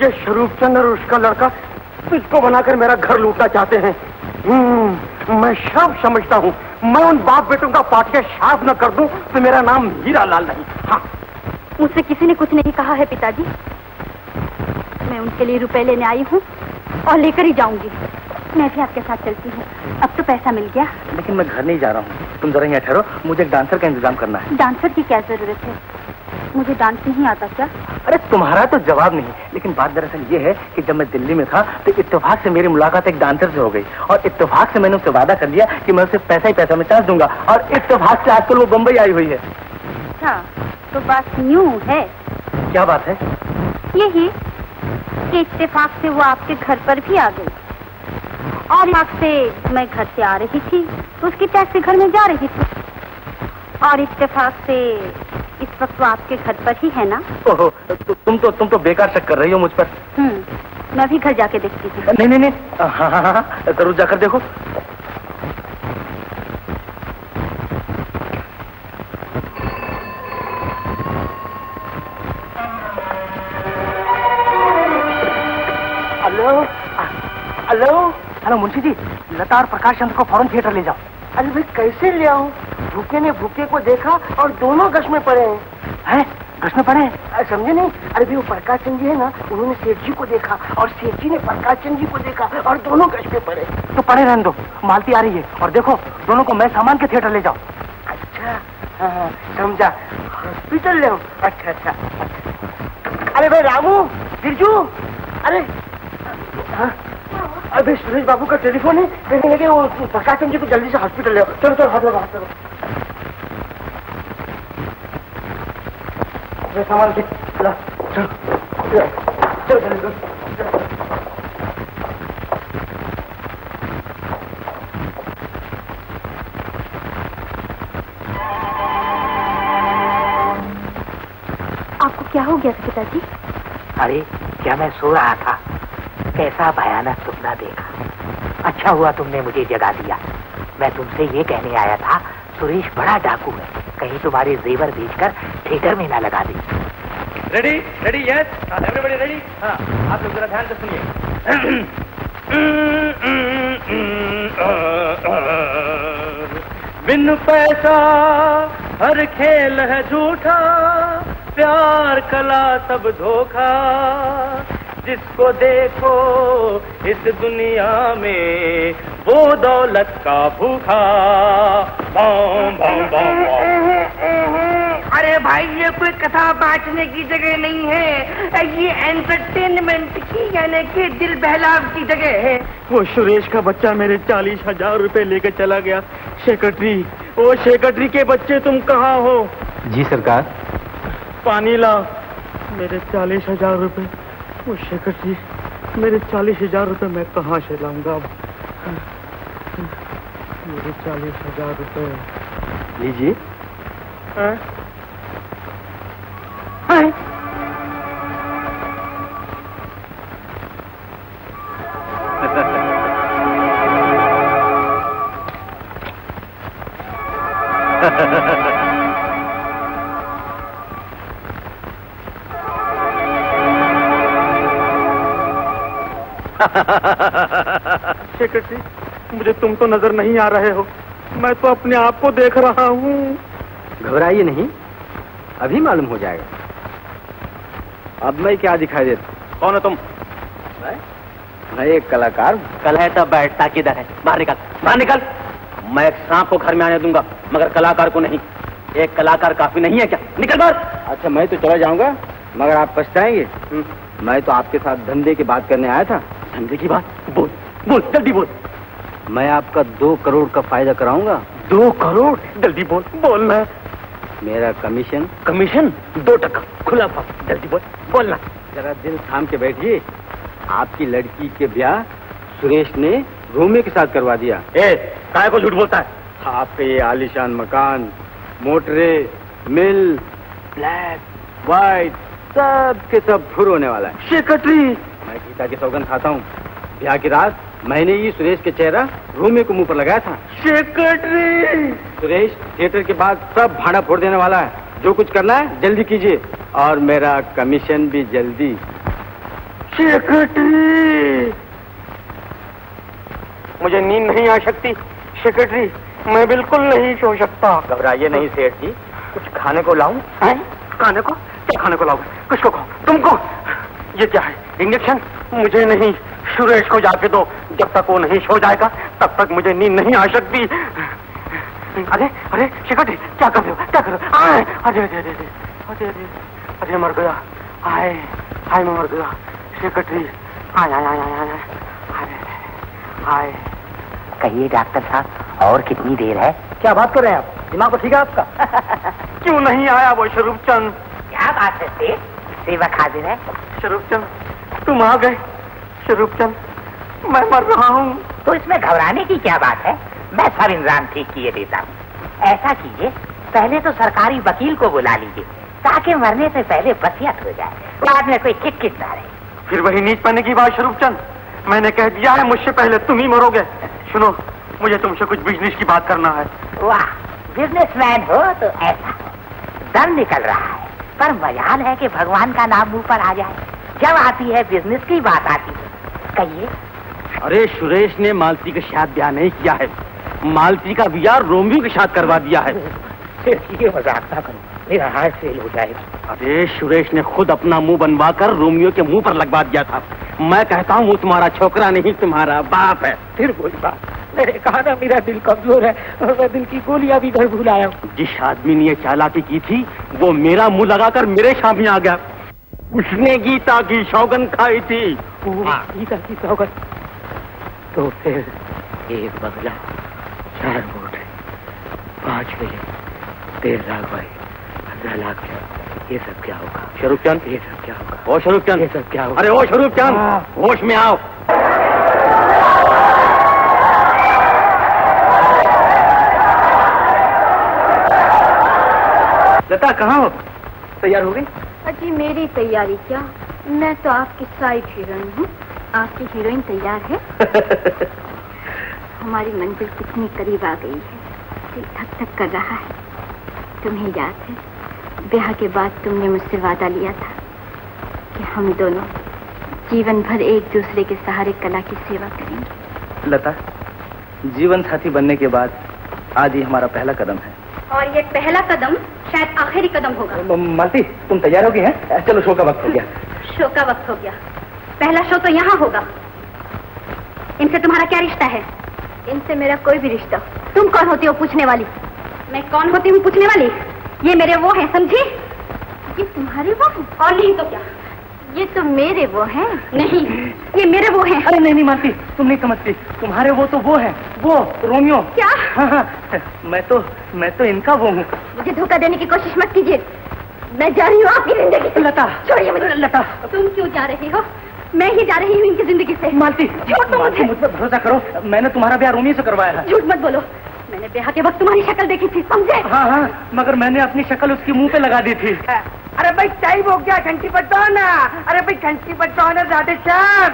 ये स्वरूप चंद्र और उसका लड़का इसको बनाकर मेरा घर लूटना चाहते हैं। मैं सब समझता हूँ। मैं उन बाप बेटों का पाटिया साफ न कर दूं तो मेरा नाम हीरा लाल नहीं। हाँ, मुझसे किसी ने कुछ नहीं कहा है पिताजी। मैं उनके लिए रुपए लेने आई हूँ और लेकर ही जाऊंगी। मैं भी आपके साथ चलती हूँ, अब तो पैसा मिल गया। लेकिन मैं घर नहीं जा रहा हूँ, तुम जरा यहाँ ठहरो, मुझे एक डांसर का इंतजाम करना है। डांसर की क्या जरूरत है? मुझे डांस नहीं आता क्या? अरे तुम्हारा तो जवाब नहीं, लेकिन बात दरअसल ये है कि जब मैं दिल्ली में था तो इत्तेफाक से मेरी मुलाकात एक डांसर से हो गई और इत्तेफाक से मैंने उससे वादा कर लिया कि मैं उसे पैसा ही पैसा में चार्ज दूंगा और इत्तेफाक से आजकल वो बम्बई आई हुई है। अच्छा, तो बात यूं है? क्या बात है? यही कि इत्तेफाक से वो आपके घर पर भी आ गई और इत्तेफाक से मैं घर से आ रही थी तो उसकी टैक्सी घर में जा रही थी और इत्तेफाक से इस वक्त वो आपके घर पर ही है ना? ओहो, तुम तो बेकार शक कर रही हो मुझ पर। मैं भी घर जाके देखती हूँ। नहीं, हाँ, जरूर जाकर देखो। हेलो मुंशी जी, लता और प्रकाश चंद्र को फौरन थिएटर ले जाओ। अरे भाई कैसे ले आऊं? भूखे ने भूखे को देखा और दोनों गश में पड़े हैं। गश में पड़े हैं? समझे नहीं? अरे भाई वो प्रकाश चंद्र जी है ना, उन्होंने सेठ जी को देखा और सेठ जी ने प्रकाश चंद्र जी को देखा और दोनों गश में पड़े। तो पड़े रहने दो, मालती आ रही है और देखो दोनों को मैं सामान के थिएटर ले जाओ। अच्छा, हाँ, समझा, हॉस्पिटल ले। अच्छा। अरे भाई रामू, बिरजू, अरे अभी सुरेश बाबू का टेलीफोन है, कहने लगे वो प्रकाश चंद्र जी को जल्दी से हॉस्पिटल ले आओ। चलो हाथ लगाओ। सामान के चलो जल्दी। आपको क्या हो गया पिताजी? अरे क्या मैं सो रहा था, कैसा भयानक सपना देखा। अच्छा हुआ तुमने मुझे जगा दिया। मैं तुमसे ये कहने आया था, सुरेश बड़ा डाकू है, कहीं तुम्हारे जेवर बेचकर थिएटर में ना लगा दे। Ready yes, everybody ready. हाँ, आप लोग जरा ध्यान से सुनिए। बिन पैसा हर खेल है झूठा, प्यार कला सब धोखा, जिसको देखो इस दुनिया में वो दौलत का भूखा। बम बम बम बम। अरे भाई ये कोई कथा बांटने की जगह नहीं है, ये एंटरटेनमेंट की यानी कि दिल बहलाव की जगह है। वो सुरेश का बच्चा मेरे 40,000 रुपए लेकर चला गया, सेक्रेटरी, ओ सेक्रेटरी के बच्चे, तुम कहाँ हो? जी सरकार। पानी ला। मेरे 40,000 रुपए। ओ सेक्रेटरी, मेरे 40,000 रुपए मैं कहाँ से लाऊंगा अब? मेरे 40,000 रुपए। लीजिए। सेक्रेटरी, मुझे तुम तो नजर नहीं आ रहे हो। मैं तो अपने आप को देख रहा हूँ। घबराइए नहीं, अभी मालूम हो जाएगा। अब मैं क्या दिखाई देता? कौन हो तुम? मैं एक कलाकार हूँ। कल है तब बैठता किधर है? बाहर निकल, बाहर निकल। मैं एक सांप को घर में आने दूंगा, मगर कलाकार को नहीं। एक कलाकार काफी नहीं है क्या? निकल बाहर। अच्छा, मैं तो चला जाऊंगा, मगर आप पछताएंगे। मैं तो आपके साथ धंधे की बात करने आया था। धंधे की बात? बोल बोल, जल्दी बोल। मैं आपका 2 करोड़ का फायदा कराऊंगा। 2 करोड़? जल्दी बोल, बोलना। मेरा कमीशन? कमीशन 2% खुला पाओ। जल्दी बोल, बोलना। जरा दिल थाम के बैठिए। आपकी लड़की के ब्याह सुरेश ने रोमियो के साथ करवा दिया। काय को झूठ बोलता है? आपके ये आलीशान मकान, मोटरे, मिल, ब्लैक, व्हाइट, सब के सब फुर होने वाला है। सेक्रेटरी, मैं गीता की सौगंध खाता हूँ। ब्याह की रात मैंने ही सुरेश के चेहरा रोमियो को मुंह पर लगाया था। सेक्रेटरी, सुरेश थिएटर के बाद सब भाड़ा फोड़ देने वाला है। जो कुछ करना है जल्दी कीजिए, और मेरा कमीशन भी जल्दी। सेक्रेटरी, मुझे नींद नहीं आ सकती। सेक्रेटरी, मैं बिल्कुल नहीं सो सकता। घबराइए नहीं सेठ जी, कुछ खाने को लाऊं? खाने को? क्या खाने को लाऊं? किसको कहो? तुमको? ये क्या है? इंजेक्शन? मुझे नहीं, सुरेश को जाके दो। जब तक वो नहीं सो जाएगा तब तक मुझे नींद नहीं आ सकती। अरे अरे सेक्रेटरी, क्या कर रहे हो? क्या कर रहे हो? अरे अरे अरे अरे अरे अरे अरे मर गया। आए आए, मैं मर गया। सेक्रेटरी, आए आए आए आए आए आए। कहिए डॉक्टर साहब, और कितनी देर है? क्या बात कर रहे हैं आप? दिमाग तो ठीक है आपका? क्यों नहीं आया वो स्वरूपचंद? क्या बात है सेठ, सेवक हाजिर है। स्वरूपचंद, तुम आ गए। स्वरूपचंद, मैं मर रहा हूँ। तो इसमें घबराने की क्या बात है? मैं सब इंतजाम ठीक किए देता हूँ। ऐसा कीजिए, पहले तो सरकारी वकील को बुला लीजिए, ताकि मरने से पहले वसीयत हो जाए, बाद में कोई किटकिट ना रहे। फिर वही नीच पाने की बात स्वरूपचंद। मैंने कह दिया है मुझसे पहले तुम ही मरोगे। सुनो, मुझे तुमसे कुछ बिजनेस की बात करना है। वाह, बिजनेसमैन हो तो ऐसा हो। दम निकल रहा है, पर मजाल है कि भगवान का नाम मुंह पर आ जाए। जब आती है बिजनेस की बात आती है। कहिए। अरे सुरेश ने मालती के साथ ब्याह नहीं किया है, मालती का ब्याह रोमियो के साथ करवा दिया है। ये मजाक ना करो, मेरा हार्ट फेल हो जाएगा। अरे सुरेश ने खुद अपना मुंह बनवा कर रोमियो के मुंह पर लगवा दिया था। मैं कहता हूँ वो तुम्हारा छोकरा नहीं, तुम्हारा बाप है। फिर वही बात, मैंने कहा ना मेरा दिल कमजोर है, और मैं दिल की गोलियां भी घर भूल आया हूँ। जिस आदमी ने ये चालाकी की थी वो मेरा मुंह लगाकर मेरे सामने आ गया। उसने गीता की सौगंध खाई थी। गीता की सौगंध? तो फिर 1 बंगला, 4 मोटर, 5 मिले, 13 लाख भाई, 15 लाख, ये सब क्या होगा? स्वरूपचंद, ये सब क्या होगा? ओ स्वरूपचंद, ये सब क्या होगा? अरे ओ स्वरूपचंद, होश में आओ। लता, कहाँ हो? तैयार हो गई? अजी मेरी तैयारी क्या, मैं तो आपकी साइड हीरोइन हूँ। आपकी हीरोइन तैयार है? हमारी मंजिल कितनी करीब आ गई है, दिल धक धक कर रहा है। तुम्हें याद है, ब्याह के बाद तुमने मुझसे वादा लिया था कि हम दोनों जीवन भर एक दूसरे के सहारे कला की सेवा करेंगे। लता, जीवन साथी बनने के बाद आज ये हमारा पहला कदम है। और ये पहला कदम शायद आखिरी कदम होगा। मालती, तुम तैयार हो गई हैं? चलो, शो का वक्त हो गया। शो का वक्त हो गया? पहला शो तो यहाँ होगा। इनसे तुम्हारा क्या रिश्ता है? इनसे मेरा कोई भी रिश्ता। तुम कौन होती हो पूछने वाली? मैं कौन होती हूँ पूछने वाली? ये मेरे वो हैं, समझी? ये तुम्हारे वो हैं? और नहीं तो क्या, ये तो मेरे वो हैं। नहीं, ये मेरे वो हैं। अरे नहीं मालती, तुम नहीं समझती। तुम्हारे वो है, वो रोमियो। क्या? हाँ, मैं तो इनका वो हूँ। मुझे धोखा देने की कोशिश मत कीजिए। मैं जा रही हूँ आपकी जिंदगी से। लता, छोड़िए मुझे। लता, तुम क्यों जा रही हो? मैं ही जा रही हूँ इनकी जिंदगी से। मालती, छोड़ दो मुझे। मुझ पर भरोसा करो, मैंने तुम्हारा ब्याह रोमियो से करवाया है। झूठ मत बोलो, मैंने ब्याह के वक्त तुम्हारी शक्ल देखी थी, समझे? हाँ, मगर मैंने अपनी शक्ल उसके मुंह पे लगा दी थी। अरे भाई टाइम हो गया, घंटी बजाओ ना। अरे भाई घंटी बजाओ ना राधे श्याम।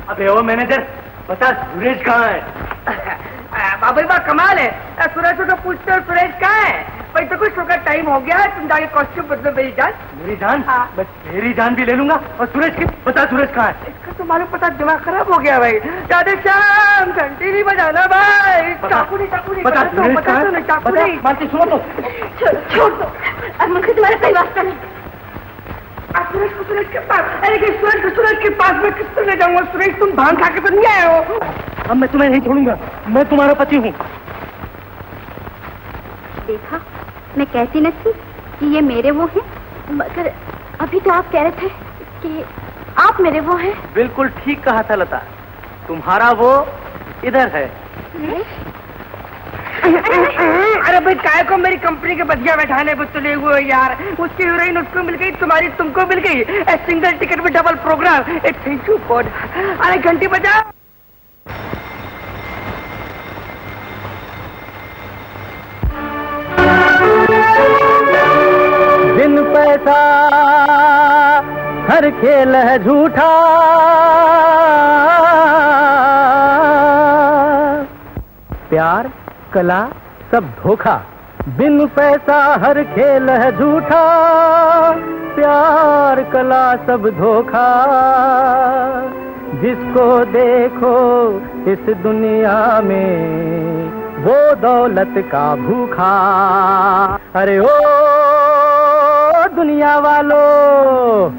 अबे ओ मैनेजर, बता सुरेश कहाँ है? बाबा बा कमाल है। सुरेश को पूछते हो सुरेश कहाँ है? भाई तो कुछ होगा, टाइम हो गया, तुम जाके कॉस्ट्यूम बदलो। मेरी जान, मेरी जान? हाँ। मैं तेरी जान भी ले लूंगा। और सुरेश की बता, सुरेश कहाँ है? इसका तो मालूम पता, दिमाग खराब हो गया भाई। राधे श्याम, घंटी नहीं बजाना भाई। चाकू नहीं बता सुरेश कहाँ है? चाकू बता, नहीं। मालती सुनो तो। छोड़ दो, अब मुझे तुम्हारा कोई वास्ता नहीं। सुरेश के पास, अरे सुरेश के पास मैं किस तरह ले जाऊंगा? सुरेश तुम भांग खा के तो नहीं आए हो? अब मैं तुम्हें नहीं छोड़ूंगा, मैं तुम्हारा पति हूँ। देखा, मैं कहती न थी कि ये मेरे वो हैं, मगर अभी तो आप कह रहे थे कि आप मेरे वो हैं। बिल्कुल ठीक कहा था लता, तुम्हारा वो इधर है। अरे भाई काय को मेरी कंपनी के बधिया बैठाने पे तुले हुए यार। उसकी हीरोइन उसको मिल गई, तुम्हारी तुमको मिल गई। सिंगल टिकट में double program. Thank you God. अरे घंटी बजाओ। बिन पैसा हर खेल है झूठा, प्यार कला सब धोखा। बिन पैसा हर खेल है झूठा, प्यार कला सब धोखा। जिसको देखो इस दुनिया में वो दौलत का भूखा। अरे ओ दुनिया वालों,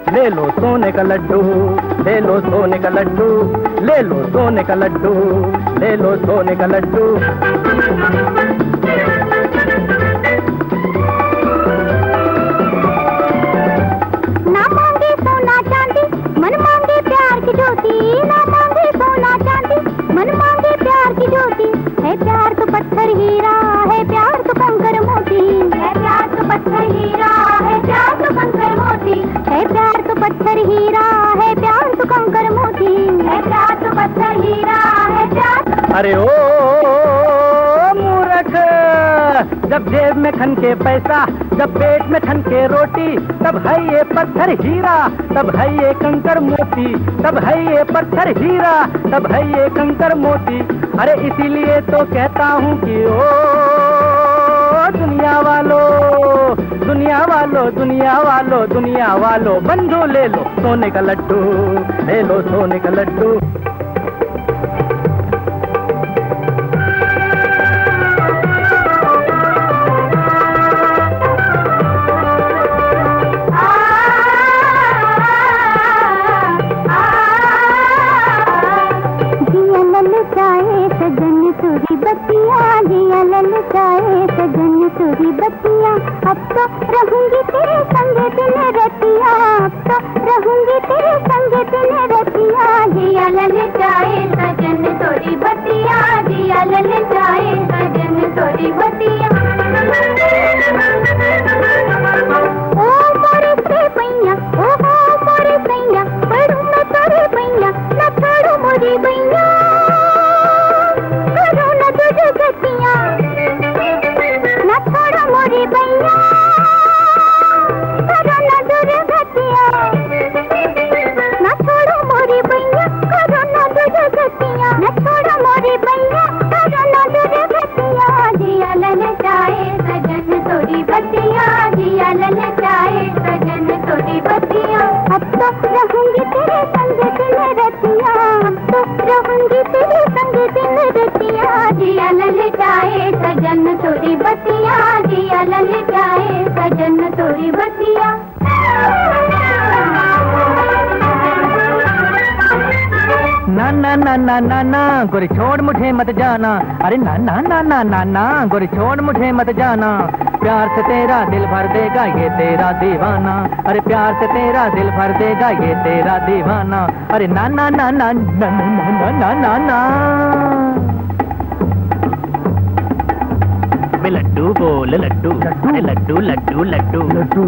ले लो सोने का लड्डू, ले लो सोने का लड्डू, ले लो सोने का लड्डू, ले लो सोने का लड्डू। ना मांगे सोना चांदी, मन मांगे प्यार की ज्योति। ना मांगे सोना चांदी, मन मांगे प्यार की ज्योति। है प्यार तो पत्थर हीरा, है प्यार तो कंकर मोती। है प्यार तो पत्थर हीरा, है प्यार तो कंकर मोती। है प्यार तो पत्थर हीरा, है प्यार तो कंकर मोती। है प्यार तो पत्थर हीरा, है प्यार। अरे ओ मूर्ख, जब जेब में ठनके पैसा, जब पेट में ठनके रोटी, तब है ये पत्थर हीरा, तब है ये कंकर मोती। तब है ये पत्थर हीरा, तब है ये कंकर मोती। अरे इसीलिए तो कहता हूँ कि ओ दुनिया वालों, दुनिया वालों, दुनिया वालों, दुनिया वालों, बंधु ले लो सोने का लड्डू, ले लो सोने का लड्डू। जिया ललचाए सजन तुरी बत्तियाँ। अब तो रहूंगी तेरे संग दिन रतिया, अब तो रहूंगी तेरे संग दिन रतिया। जिया ललचाए सजन तुरी बत्तियाँ, जिया ललचाए सजन तुरी बत्तियाँ। ओ मोरे से पैया, ओ हो मोरे सैया, पढ़ू मैं तोरे पैया, न छोड़ू मोरी बैया। न छोड़ो मोरी बैया, करो न दुर्गतिया। न छोड़ो मोरी बैया, करो न दुर्गतिया। न छोड़ो सजन तोरी बतिया, दिया लल जाए सजन तोरी बतिया। ना ना ना ना ना ना गोरी छोड़ मुझे मत जाना, अरे ना ना ना ना ना ना गोरी छोड़ मुझे मत जाना। प्यार से तेरा दिल भर देगा ये तेरा दीवाना, अरे प्यार से तेरा दिल भर देगा ये तेरा दीवाना। अरे ना ना ना ना ना ना ना ना ना। लड्डू बोल लड्डू, अरे लड्डू लड्डू लड्डू लड्डू।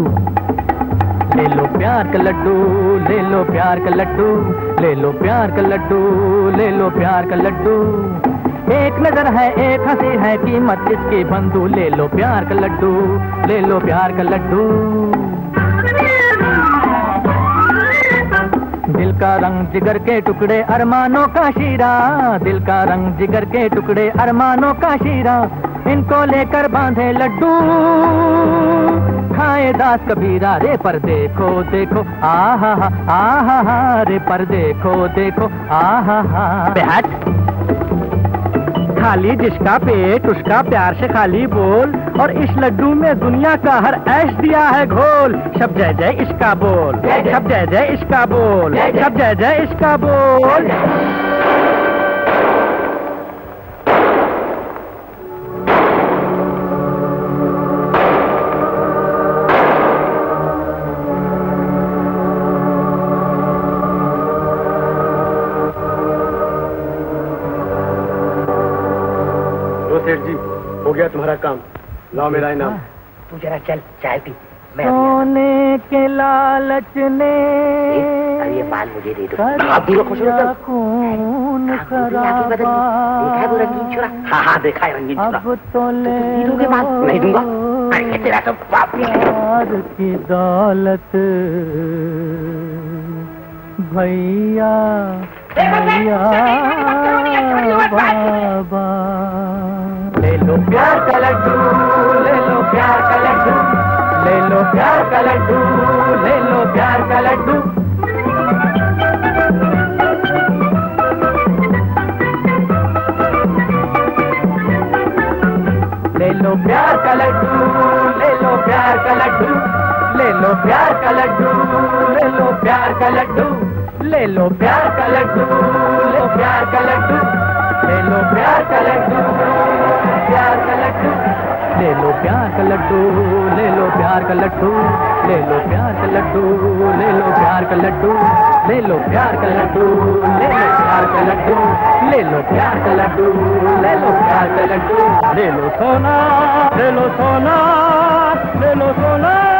ले लो प्यार का लड्डू, ले लो प्यार का लड्डू, ले लो प्यार का लड्डू, ले लो प्यार का लड्डू। एक नजर है एक हंसी है कीमत इसकी बंधु, ले लो प्यार का लड्डू, ले लो प्यार का लड्डू। दिल का रंग जिगर के टुकड़े अरमानों का शीरा, दिल का रंग जिगर के टुकड़े अरमानों का शीरा। इनको लेकर बांधे लड्डू, खाए दास कबीरा रे पर देखो देखो आहा हा रे पर देखो देखो आहा हा। बैठ खाली जिसका पेट उसका प्यार से खाली बोल, और इस लड्डू में दुनिया का हर ऐश दिया है घोल। सब जय जय इसका बोल, सब जय जय इसका बोल, सब जय जय इसका बोल। सेठ जी हो गया तुम्हारा काम, लाओ मेरा इनाम। तू जरा चल चाय पी। सोने के लालच ने अरे ये माल मुझे दे दो। आप दूर खुश हो चल। खून देखा है वो रंगीन छोरा? हाँ हाँ देखा है रंगीन छोरा। अब तो ले दोगे माल? नहीं दूंगा। अरे तेरा तो बाप प्यार की दौलत भैया भैया बाबा। ले लो प्यार का लड्डू, ले लो प्यार का लड्डू, ले लो प्यार का लड्डू, ले लो प्यार का लड्डू। ले लो प्यार का लड्डू, ले लो प्यार का लड्डू, ले लो प्यार का लड्डू, ले लो प्यार का लड्डू, ले लो प्यार का लड्डू, ले लो प्यार का लड्डू, ले लो प्यार का लड्डू, प्यार का लड्डू, ले लो प्यार का लड्डू, ले लो प्यार का लड्डू, ले लो प्यार का लड्डू, ले लो प्यार का लड्डू, ले लो प्यार का लड्डू, ले लो प्यार का लड्डू, ले लो प्यार का लड्डू, ले लो प्यार का लड्डू। ले लो सोना, ले लो सोना, ले लो सोना।